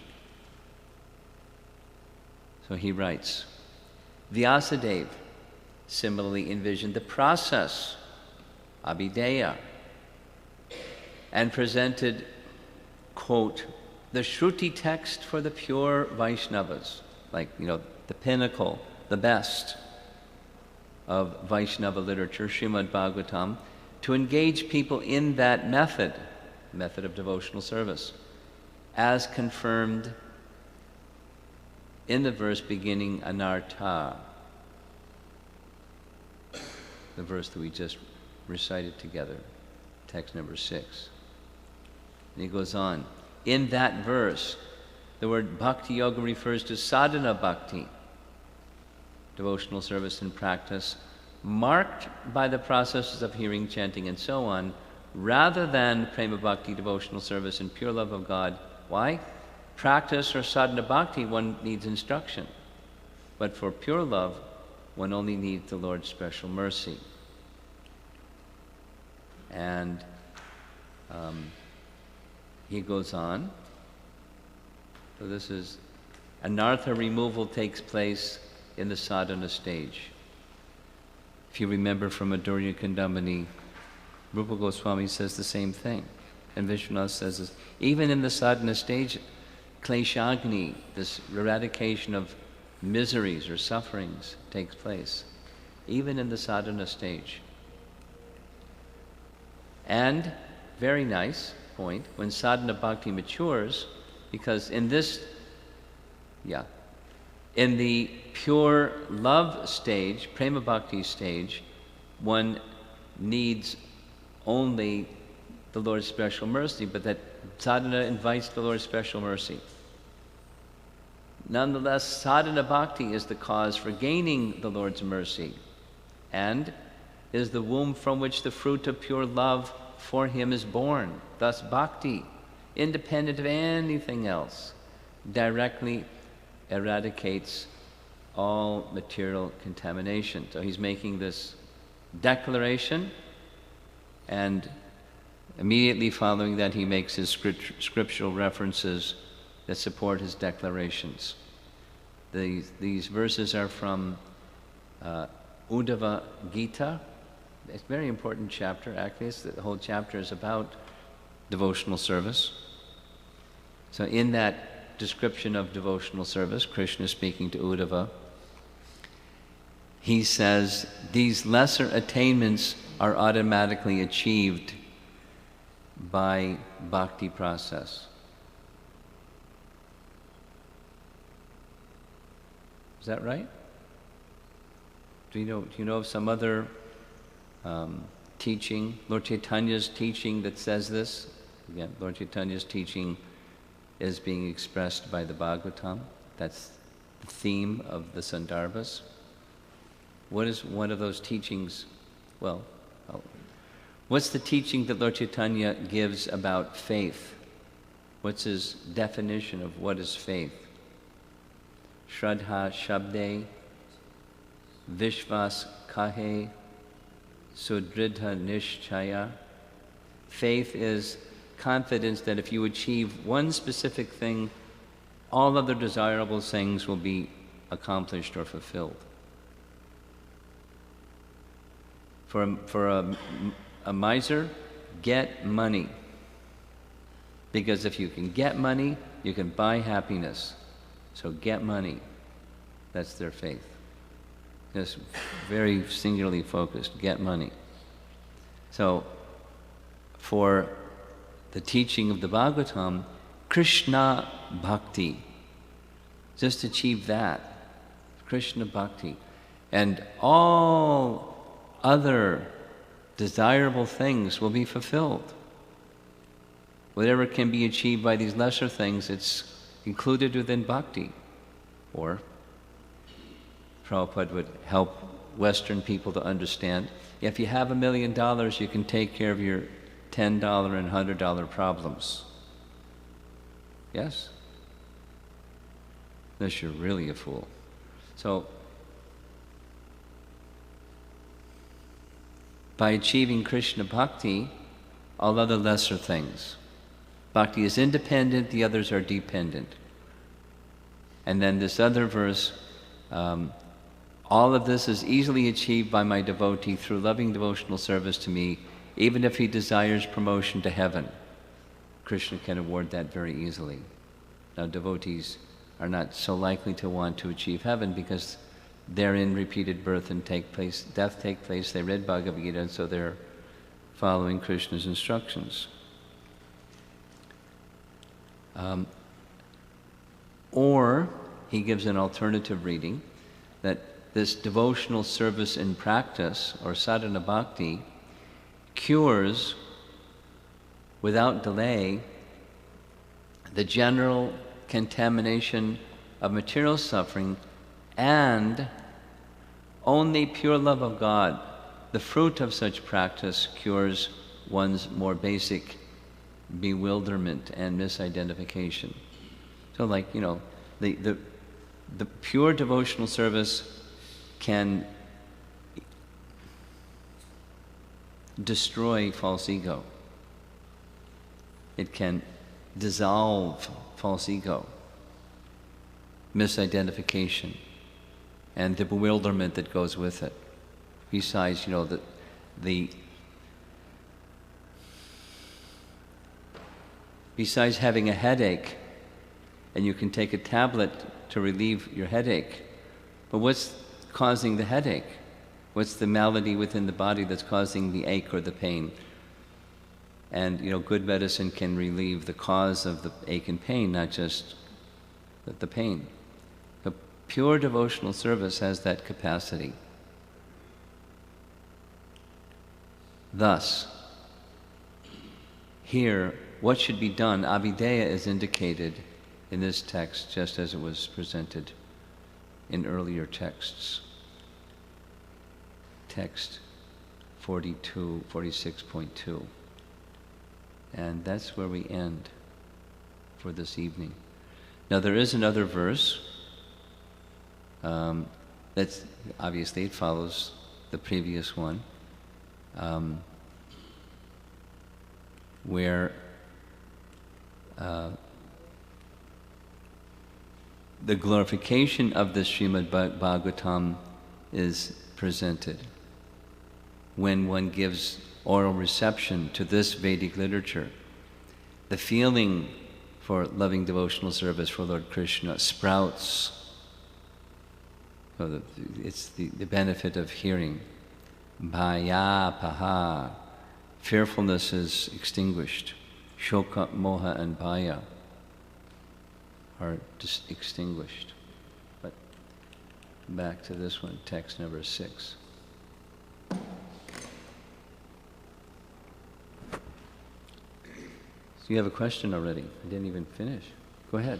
So he writes, Vyasadeva similarly envisioned the process, abhideya, and presented, quote, the Shruti text for the pure Vaishnavas, like, the pinnacle, the best of Vaishnava literature, Srimad Bhagavatam, to engage people in that method of devotional service, as confirmed in the verse beginning anartha, the verse that we just recited together, text number 6. And he goes on. In that verse, the word bhakti yoga refers to sadhana bhakti, devotional service and practice, marked by the processes of hearing, chanting, and so on, rather than prema bhakti, devotional service and pure love of God. Why? Practice or sadhana bhakti, one needs instruction. But for pure love, one only needs the Lord's special mercy. And he goes on. So this is, anartha removal takes place in the sadhana stage. If you remember from Madhurya Kandamani, Rupa Goswami says the same thing. And Vishwanath says this. Even in the sadhana stage, kleshagni, this eradication of miseries or sufferings, takes place. Even in the sadhana stage. And, very nice point, when sadhana bhakti matures, because in the pure love stage, prema bhakti stage, one needs only the Lord's special mercy, but that sadhana invites the Lord's special mercy. Nonetheless, sadhana bhakti is the cause for gaining the Lord's mercy, and is the womb from which the fruit of pure love for him is born. Thus bhakti, independent of anything else, directly eradicates all material contamination. So he's making this declaration, and immediately following that he makes his scriptural references that support his declarations. These verses are from Uddhava Gita. It's a very important chapter, actually. The whole chapter is about devotional service. So in that description of devotional service, Krishna speaking to Uddhava, he says, these lesser attainments are automatically achieved by bhakti process. Is that right? Do you know of some other teaching, Lord Chaitanya's teaching that says this? Again, Lord Chaitanya's teaching is being expressed by the Bhagavatam. That's the theme of the Sandarbhas. What is one of those teachings? What's the teaching that Lord Chaitanya gives about faith? What's his definition of what is faith? Shraddha Shabde, Vishwas Kahe, Sudridha Nishchaya. Faith is confidence that if you achieve one specific thing, all other desirable things will be accomplished or fulfilled. For a miser, get money. Because if you can get money, you can buy happiness. So get money. That's their faith. Just very singularly focused, get money. So for the teaching of the Bhagavatam, Krishna Bhakti, just achieve that, Krishna Bhakti. And all other desirable things will be fulfilled. Whatever can be achieved by these lesser things, it's included within bhakti. Or Prabhupada would help Western people to understand, if you have $1 million, you can take care of your $10 and $100 problems. Yes? Unless you're really a fool. So, by achieving Krishna Bhakti, all other lesser things. Bhakti is independent, the others are dependent. And then this other verse, all of this is easily achieved by my devotee through loving devotional service to me, even if he desires promotion to heaven. Krishna can award that very easily. Now, devotees are not so likely to want to achieve heaven because therein repeated birth and death take place. They read Bhagavad Gita, and so they're following Krishna's instructions. Or he gives an alternative reading that this devotional service in practice, or sadhana bhakti, cures without delay the general contamination of material suffering, and only pure love of God, the fruit of such practice, cures one's more basic bewilderment and misidentification. So the pure devotional service can destroy false ego. It can dissolve false ego, misidentification, and the bewilderment that goes with it. Besides, besides having a headache, and you can take a tablet to relieve your headache, but what's causing the headache? What's the malady within the body that's causing the ache or the pain? And good medicine can relieve the cause of the ache and pain, not just the pain. But pure devotional service has that capacity. Thus, here, what should be done? Abhideya is indicated in this text just as it was presented in earlier texts. Text 46.2. And that's where we end for this evening. Now there is another verse, That's obviously it follows the previous one, where the glorification of the Srimad Bhagavatam is presented when one gives oral reception to this Vedic literature. The feeling for loving devotional service for Lord Krishna sprouts. So it's the benefit of hearing. Bhaya paha. Fearfulness is extinguished. Shoka, moha, and bhaya are just extinguished. But back to this one, text number 6. So you have a question already. I didn't even finish. Go ahead.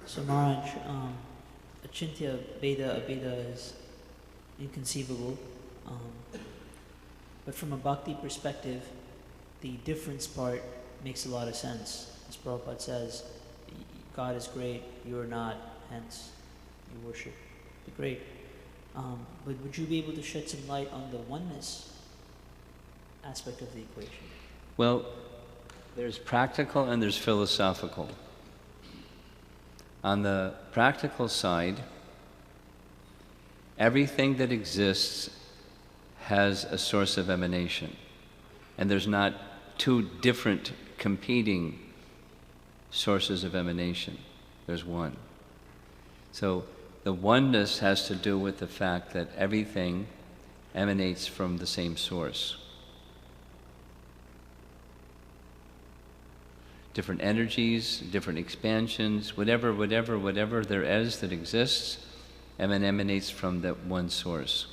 So Maharaj, Achintya Veda Abheda is inconceivable, but from a bhakti perspective, the difference part makes a lot of sense. As Prabhupada says, God is great, you are not, hence you worship the great. But would you be able to shed some light on the oneness aspect of the equation? Well, there's practical and there's philosophical. On the practical side, everything that exists has a source of emanation. And there's not two different competing sources of emanation. There's one. So the oneness has to do with the fact that everything emanates from the same source. Different energies, different expansions, whatever there is that exists, emanates from that one source.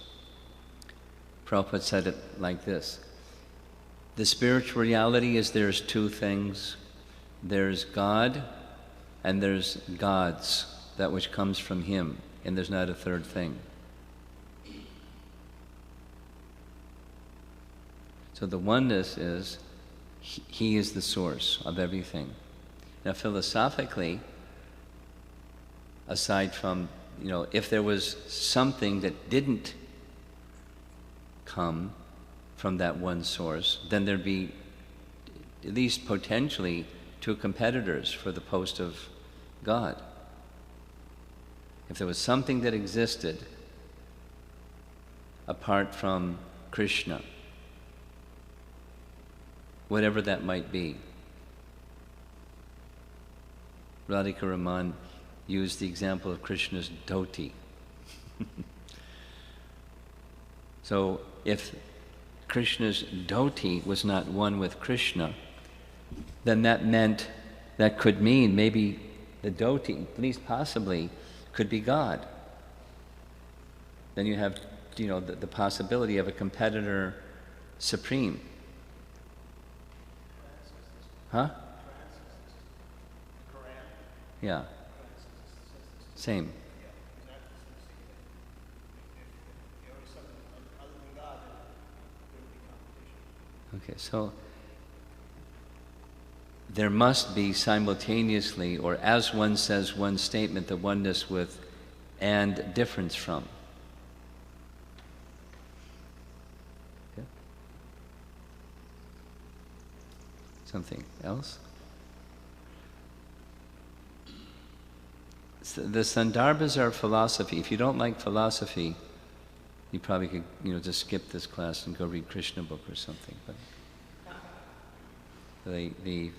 Prabhupada said it like this. The spiritual reality is there's two things. There's God and there's gods, that which comes from Him, and there's not a third thing. So the oneness is He is the source of everything. Now philosophically, aside from, if there was something that didn't come from that one source, then there'd be at least potentially two competitors for the post of God. If there was something that existed apart from Krishna, whatever that might be. Radhika Raman used the example of Krishna's dhoti. So if Krishna's dhoti was not one with Krishna, then that could mean maybe the dhoti, at least possibly, could be God. Then you have, the possibility of a competitor supreme. Huh? Yeah. Same. Okay, so there must be simultaneously, or as one says one statement, the oneness with and difference from. Okay. Something else? So the Sandarbhas are philosophy. If you don't like philosophy, you probably could, just skip this class and go read Krishna book or something. But the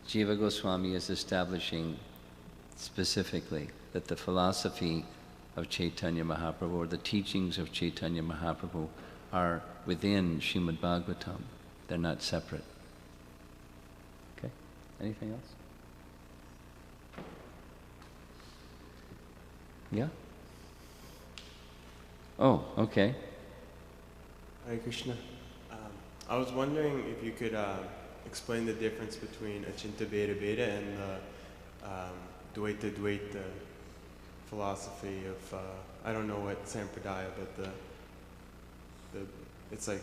Jiva Goswami is establishing specifically that the philosophy of Chaitanya Mahaprabhu, or the teachings of Chaitanya Mahaprabhu, are within Srimad Bhagavatam. They're not separate. Okay? Anything else? Yeah? Oh, okay. Hare Krishna. I was wondering if you could explain the difference between Achintya Veda Veda and the Dvaita philosophy of I don't know what Sampradaya, but it's like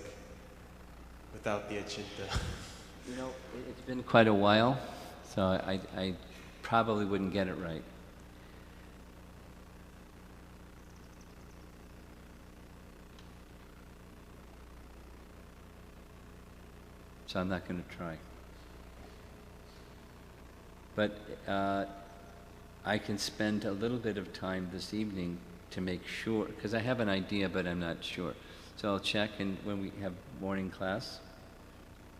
without the Achinta. You know, it's been quite a while, so I probably wouldn't get it right. So I'm not going to try. But I can spend a little bit of time this evening to make sure, because I have an idea, but I'm not sure. So I'll check, and when we have morning class,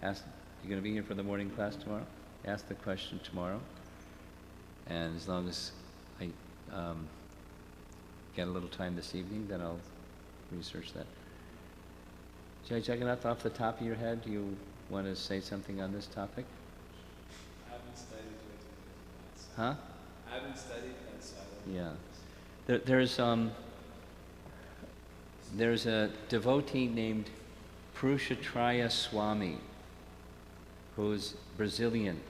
ask, you're going to be here for the morning class tomorrow? Ask the question tomorrow. And as long as I get a little time this evening, then I'll research that. Jai Jagannath, off the top of your head, do you want to say something on this topic? I haven't studied it. Huh? I haven't studied that, so I don't know. Yeah. There's a devotee named Purushatraya Swami, who's Brazilian.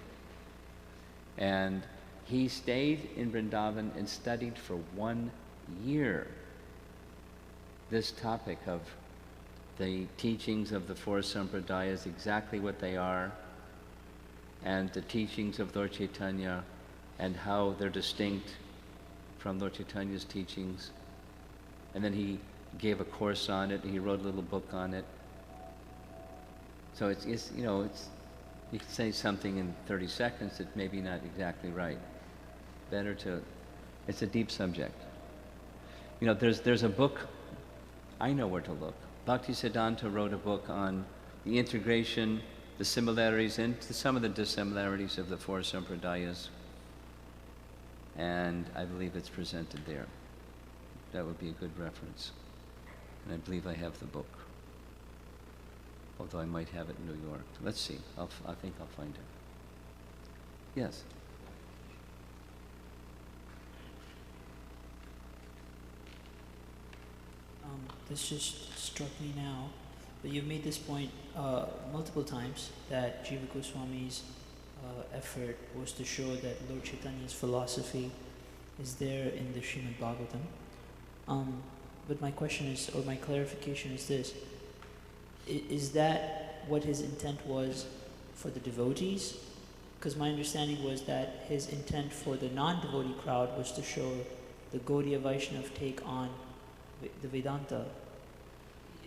And he stayed in Vrindavan and studied for 1 year this topic of the teachings of the four sampradayas, exactly what they are, and the teachings of Lord Chaitanya and how they're distinct from Lord Chaitanya's teachings. And then he gave a course on it, and he wrote a little book on it. So it's you know, you can say something in 30 seconds that's maybe not exactly right. Better to, it's a deep subject. You know, there's a book, I know where to look. Bhaktisiddhanta wrote a book on the integration, the similarities, and some of the dissimilarities of the four sampradayas. And I believe it's presented there. That would be a good reference. And I believe I have the book. Although I might have it in New York. Let's see. I think I'll find it. Yes? This just struck me now, but you've made this point multiple times, that Jiva Goswami's effort was to show that Lord Chaitanya's philosophy is there in the Srimad Bhagavatam. But my question is, or my clarification is this: is that what his intent was for the devotees? Because my understanding was that his intent for the non-devotee crowd was to show the Gaudiya Vaishnava take on the Vedanta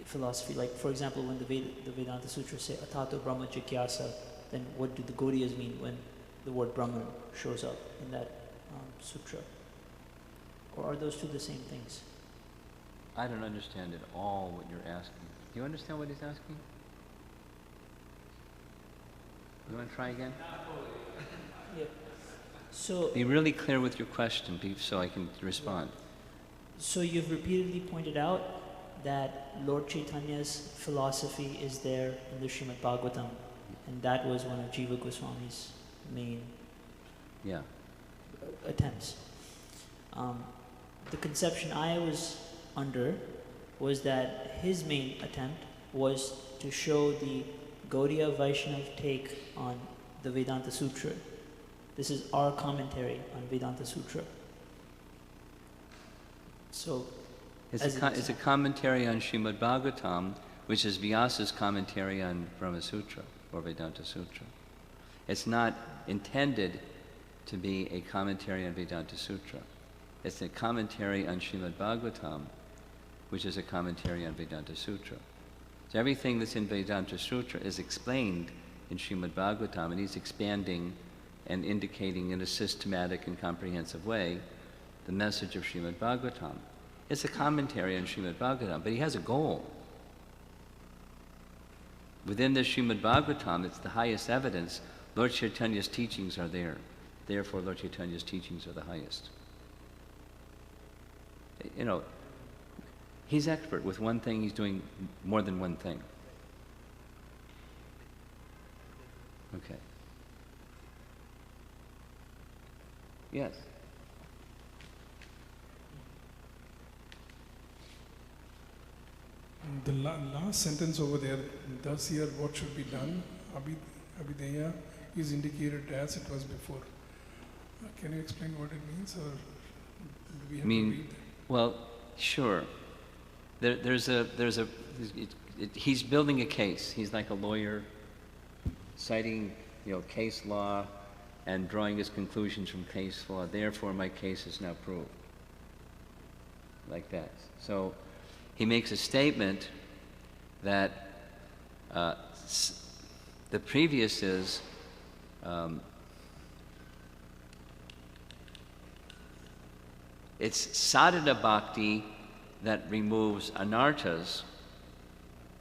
philosophy. Like, for example, when the Vedanta Sutras say Atato Brahma Jigyasa, then what do the Gaudiyas mean when the word Brahman shows up in that sutra? Or are those two the same things? I don't understand at all what you're asking. Do you understand what he's asking? You want to try again? Yeah. So be really clear with your question, so I can respond. So you've repeatedly pointed out that Lord Chaitanya's philosophy is there in the Srimad Bhagavatam, and that was one of Jiva Goswami's main attempts. The conception I was under was that his main attempt was to show the Gaudiya Vaishnava take on the Vedanta Sutra. This is our commentary on Vedanta Sutra. So, it's a commentary on Srimad Bhagavatam, which is Vyasa's commentary on Brahma Sutra or Vedanta Sutra. It's not intended to be a commentary on Vedanta Sutra. It's a commentary on Srimad Bhagavatam, which is a commentary on Vedanta Sutra. So everything that's in Vedanta Sutra is explained in Srimad Bhagavatam, and he's expanding and indicating in a systematic and comprehensive way the message of Srimad Bhagavatam. It's a commentary on Srimad Bhagavatam, but he has a goal. Within the Srimad Bhagavatam, it's the highest evidence. Lord Chaitanya's teachings are there. Therefore, Lord Chaitanya's teachings are the highest. You know, he's expert with one thing, he's doing more than one thing. Okay. Yes? The last sentence over there, thus here what should be done, Abhideya is indicated as it was before. Can you explain what it means, or do we have to read? Well, Sure. He's building a case. He's like a lawyer, citing, case law and drawing his conclusions from case law. Therefore, my case is now proved. Like that. So he makes a statement that the previous is it's sadhana bhakti that removes anarthas,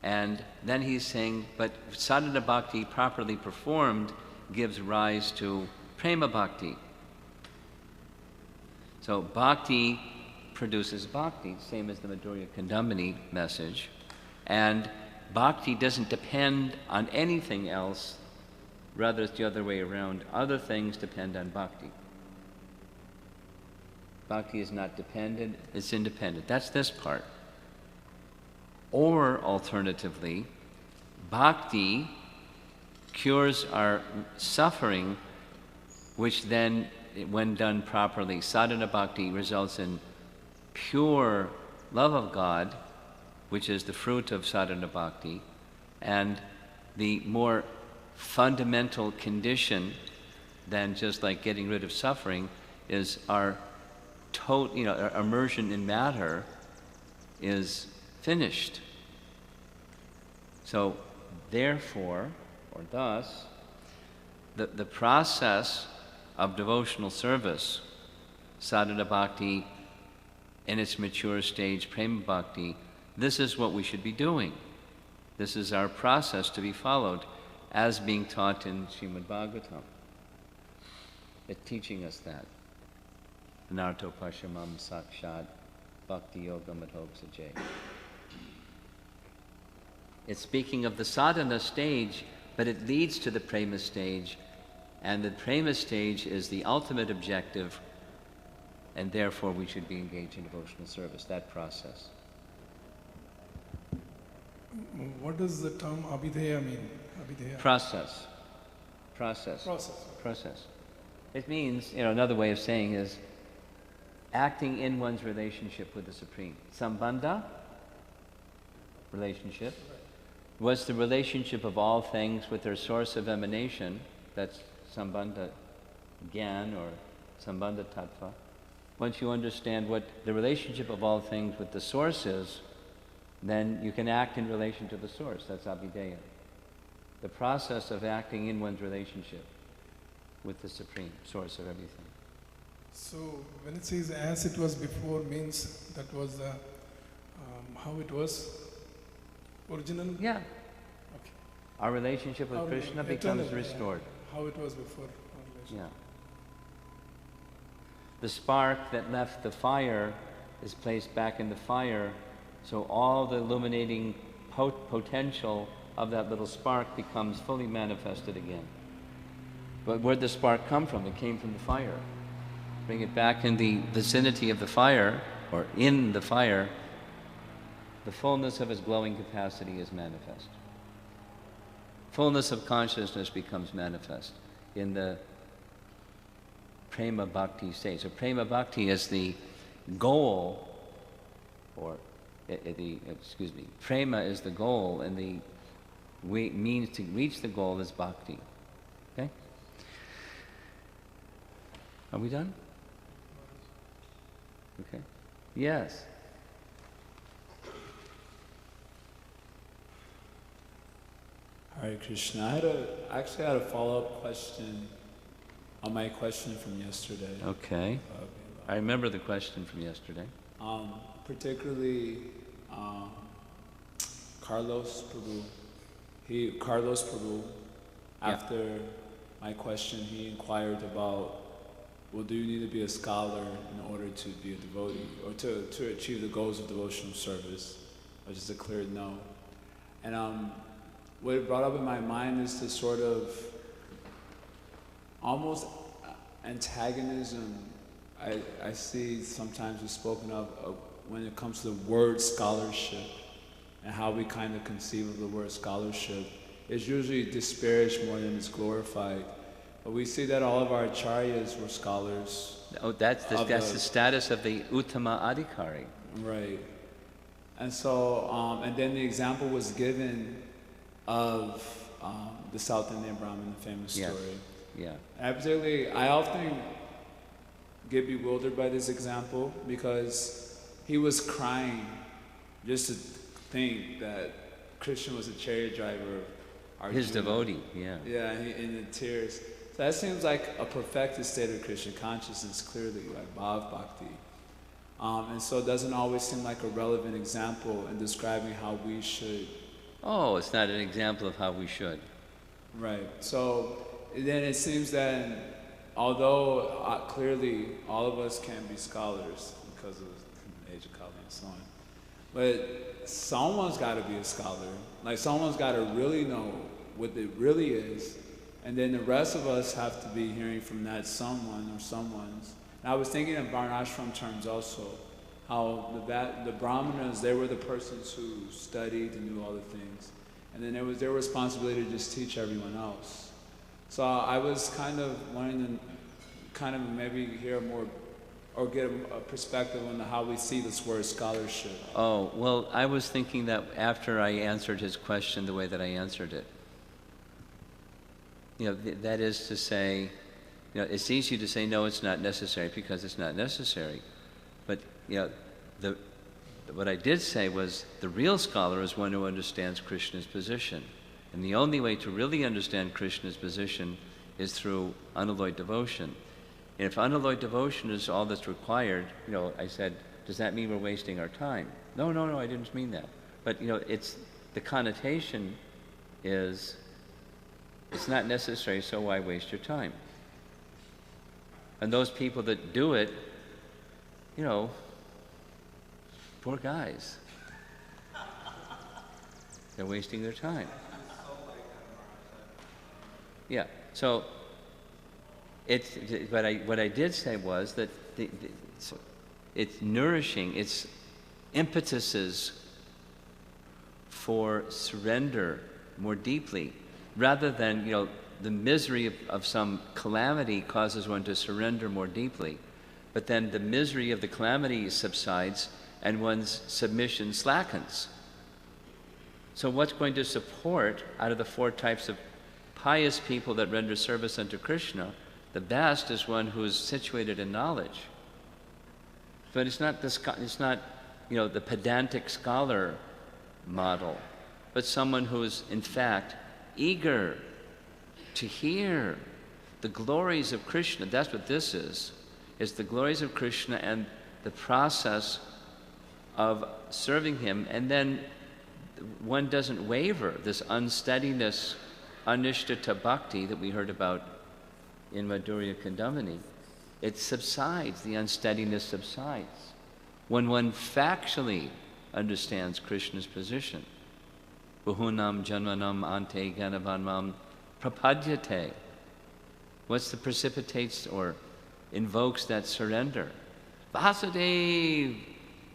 and then he's saying, but sadhana bhakti properly performed gives rise to prema bhakti. So bhakti produces bhakti, same as the Madhurya Kandamini message, and bhakti doesn't depend on anything else, rather it's the other way around. Other things depend on bhakti. Bhakti is not dependent, it's independent. That's this part. Or alternatively, bhakti cures our suffering, which then, when done properly, sadhana bhakti results in pure love of God, which is the fruit of sadhana bhakti, and the more fundamental condition than just like getting rid of suffering is our our immersion in matter is finished. So therefore, or thus, the process of devotional service, sadhana bhakti in its mature stage, prema bhakti, this is what we should be doing. This is our process to be followed as being taught in Srimad Bhagavatam. It's teaching us that. Anarto pashamam sakshat bhakti yoga madhoksaje. It's speaking of the sadhana stage, but it leads to the prema stage, and the prema stage is the ultimate objective, and therefore we should be engaged in devotional service, that process. What does the term abhideya mean? Abhideya? Process. It means, another way of saying is acting in one's relationship with the Supreme. Sambandha, relationship. Was the relationship of all things with their source of emanation, that's Sambandha Gyan or Sambandha Tattva. Once you understand what the relationship of all things with the source is, then you can act in relation to the source. That's abhideya. The process of acting in one's relationship with the Supreme, source of everything. So when it says as it was before, means that was how it was original? Yeah. Okay. Our relationship with Krishna becomes restored. How it was before. Yeah. The spark that left the fire is placed back in the fire, so all the illuminating potential of that little spark becomes fully manifested again. But where'd the spark come from? It came from the fire. Bring it back in the vicinity of the fire, or in the fire, the fullness of its glowing capacity is manifest. Fullness of consciousness becomes manifest in the prema bhakti state. So prema bhakti is the goal, or prema is the goal, and the means to reach the goal is bhakti. Okay? Are we done? Okay. Yes. Hare Krishna. I actually had a follow-up question on my question from yesterday. Okay. I remember the question from yesterday. Particularly Carlos Prabhu, after my question, he inquired about, well, do you need to be a scholar in order to be a devotee, or to achieve the goals of devotional service? Which is a clear no. And what it brought up in my mind is this sort of almost antagonism I see sometimes is spoken of when it comes to the word scholarship, and how we kind of conceive of the word scholarship. It's usually disparaged more than it's glorified. But we see that all of our acharyas were scholars. Oh, that's the status of the Uttama Adhikari. Right. And so, and then the example was given of the South Indian Brahmin, the famous Yes. story. Yeah. I often get bewildered by this example because he was crying just to think that Krishna was a chariot driver. His Arjuna. devotee, yeah. Yeah, in the tears. So that seems like a perfected state of Krishna consciousness, clearly, like Bhav Bhakti. And so it doesn't always seem like a relevant example in describing how we should. Oh, it's not an example of how we should. Right. So then it seems that although clearly all of us can be scholars because of the age of Kali and so on, but someone's got to be a scholar. Like someone's got to really know what it really is, and then the rest of us have to be hearing from that someone or someones. And I was thinking in Varnashram terms also, how the Brahmanas, they were the persons who studied and knew all the things, and then it was their responsibility to just teach everyone else. So I was kind of wanting to maybe hear more or get a perspective on how we see this word scholarship. Oh, well, I was thinking that after I answered his question the way that I answered it. That is to say, it's easy to say, no, it's not necessary because it's not necessary. But, what I did say was the real scholar is one who understands Krishna's position. And the only way to really understand Krishna's position is through unalloyed devotion. And if unalloyed devotion is all that's required, I said, does that mean we're wasting our time? No, I didn't mean that. But, it's the connotation is, it's not necessary, so why waste your time? And those people that do it, poor guys. They're wasting their time. Yeah, so what I did say was that it's nourishing, it's impetuses for surrender more deeply, rather than, the misery of some calamity causes one to surrender more deeply. But then the misery of the calamity subsides and one's submission slackens. So what's going to support, out of the four types of pious people that render service unto Krishna, the best is one who is situated in knowledge. But it's not the pedantic scholar model, but someone who is in fact eager to hear the glories of Krishna. That's what this is the glories of Krishna and the process of serving him. And then one doesn't waver, this unsteadiness, anishtata bhakti that we heard about in Madhurya Kandamani. It subsides, the unsteadiness subsides when one factually understands Krishna's position. Bahunam janmanam ante ganavanmam prapadyate. What's the precipitates or invokes that surrender? Vyasadeva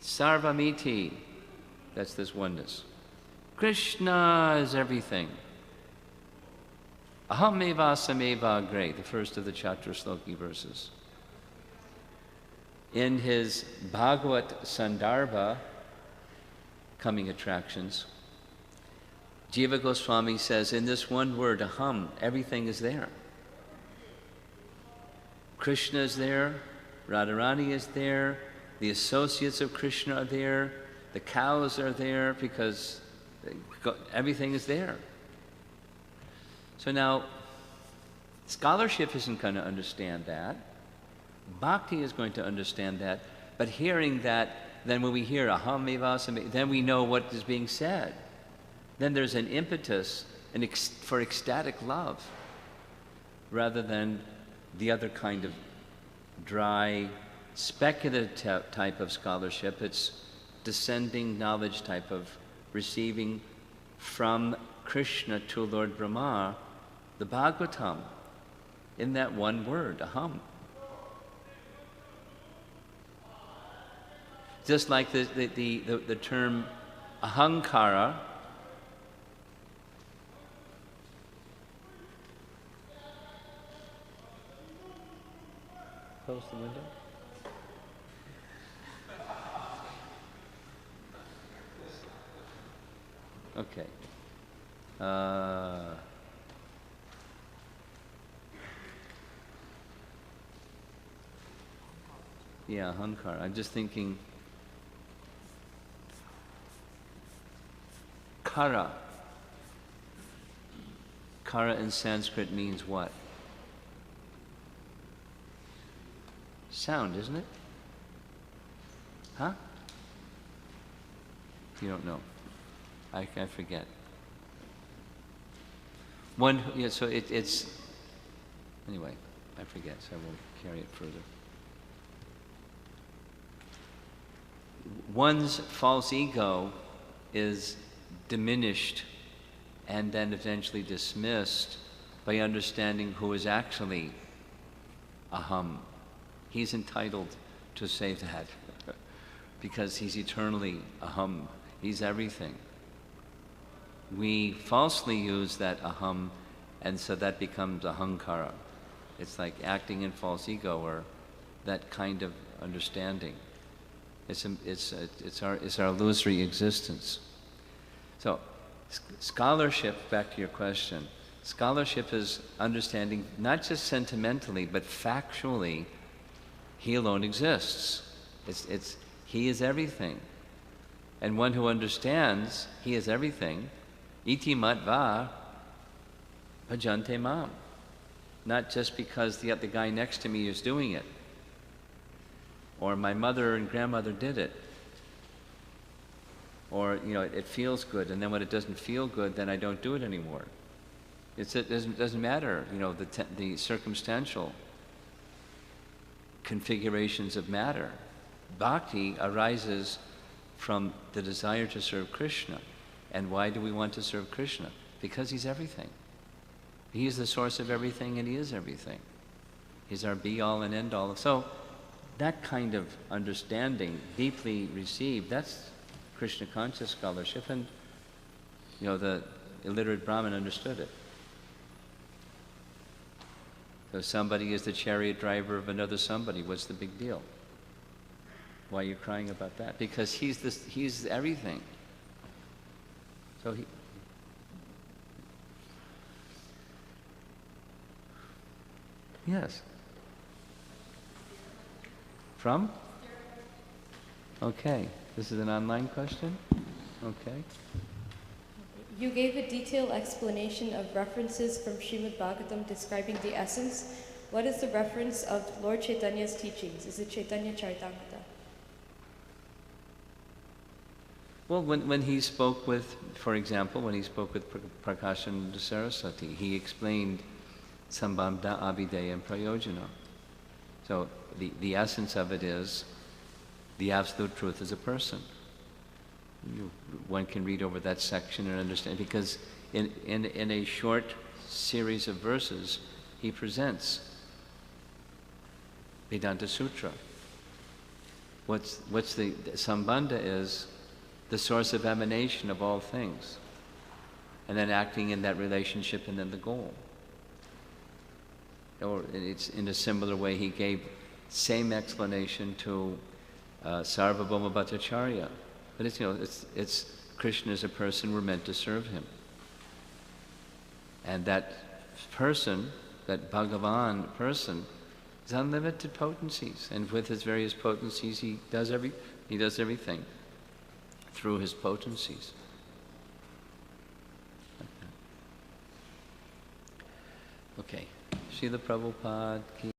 sarvamiti. That's this oneness. Krishna is everything. Ahameva sameva agre, the first of the Chatra Sloki verses. In his Bhagavat Sandarbha, coming attractions, Jiva Goswami says, in this one word, aham, everything is there. Krishna is there, Radharani is there, the associates of Krishna are there, the cows are there, because everything is there. So now, scholarship isn't going to understand that. Bhakti is going to understand that. But hearing that, then when we hear aham evasami, then we know what is being said. Then there's an impetus for ecstatic love, rather than the other kind of dry, speculative type of scholarship. It's descending knowledge type of receiving from Krishna to Lord Brahma, the Bhagavatam, in that one word, aham. Just like the term ahankara, close the window. Okay. Yeah, hankar. I'm just thinking. Kara. Kara in Sanskrit means what? Sound, isn't it? Huh? You don't know. I forget. One, yeah, so it's, anyway, I forget, so I won't carry it further. One's false ego is diminished and then eventually dismissed by understanding who is actually aham. He's entitled to say that because he's eternally aham. He's everything. We falsely use that aham, and so that becomes ahankara. It's like acting in false ego, or that kind of understanding. It's our illusory existence. So, scholarship, back to your question, scholarship is understanding not just sentimentally, but factually, he alone exists. He is everything. And one who understands he is everything, iti matva bhajante mam. Not just because the guy next to me is doing it, or my mother and grandmother did it, or it feels good, and then when it doesn't feel good, then I don't do it anymore. It doesn't matter, the circumstantial configurations of matter. Bhakti arises from the desire to serve Krishna. And why do we want to serve Krishna? Because he's everything. He is the source of everything, and he is everything. He's our be-all and end-all. So that kind of understanding, deeply received, that's Krishna conscious scholarship, and the illiterate Brahmin understood it. So somebody is the chariot driver of another somebody. What's the big deal? Why are you crying about that? Because he's everything. So yes. From? Okay. This is an online question? Okay. You gave a detailed explanation of references from Srimad Bhagavatam describing the essence. What is the reference of Lord Chaitanya's teachings? Is it Chaitanya Charitamrita? Well, when he spoke with, for example, when he spoke with Prakashananda Saraswati, he explained Sambandha, Abhideya, and Prayojana. So the essence of it is the absolute truth is a person. One can read over that section and understand, because in a short series of verses, he presents Vedanta Sutra. What's the Sambandha is the source of emanation of all things, and then acting in that relationship, and then the goal. Or it's in a similar way he gave same explanation to Sarvabhauma Bhattacharya. But it's Krishna is a person, we're meant to serve him. And that person, that Bhagavan person, is unlimited potencies. And with his various potencies, he does everything through his potencies. Okay. Srila Prabhupada ki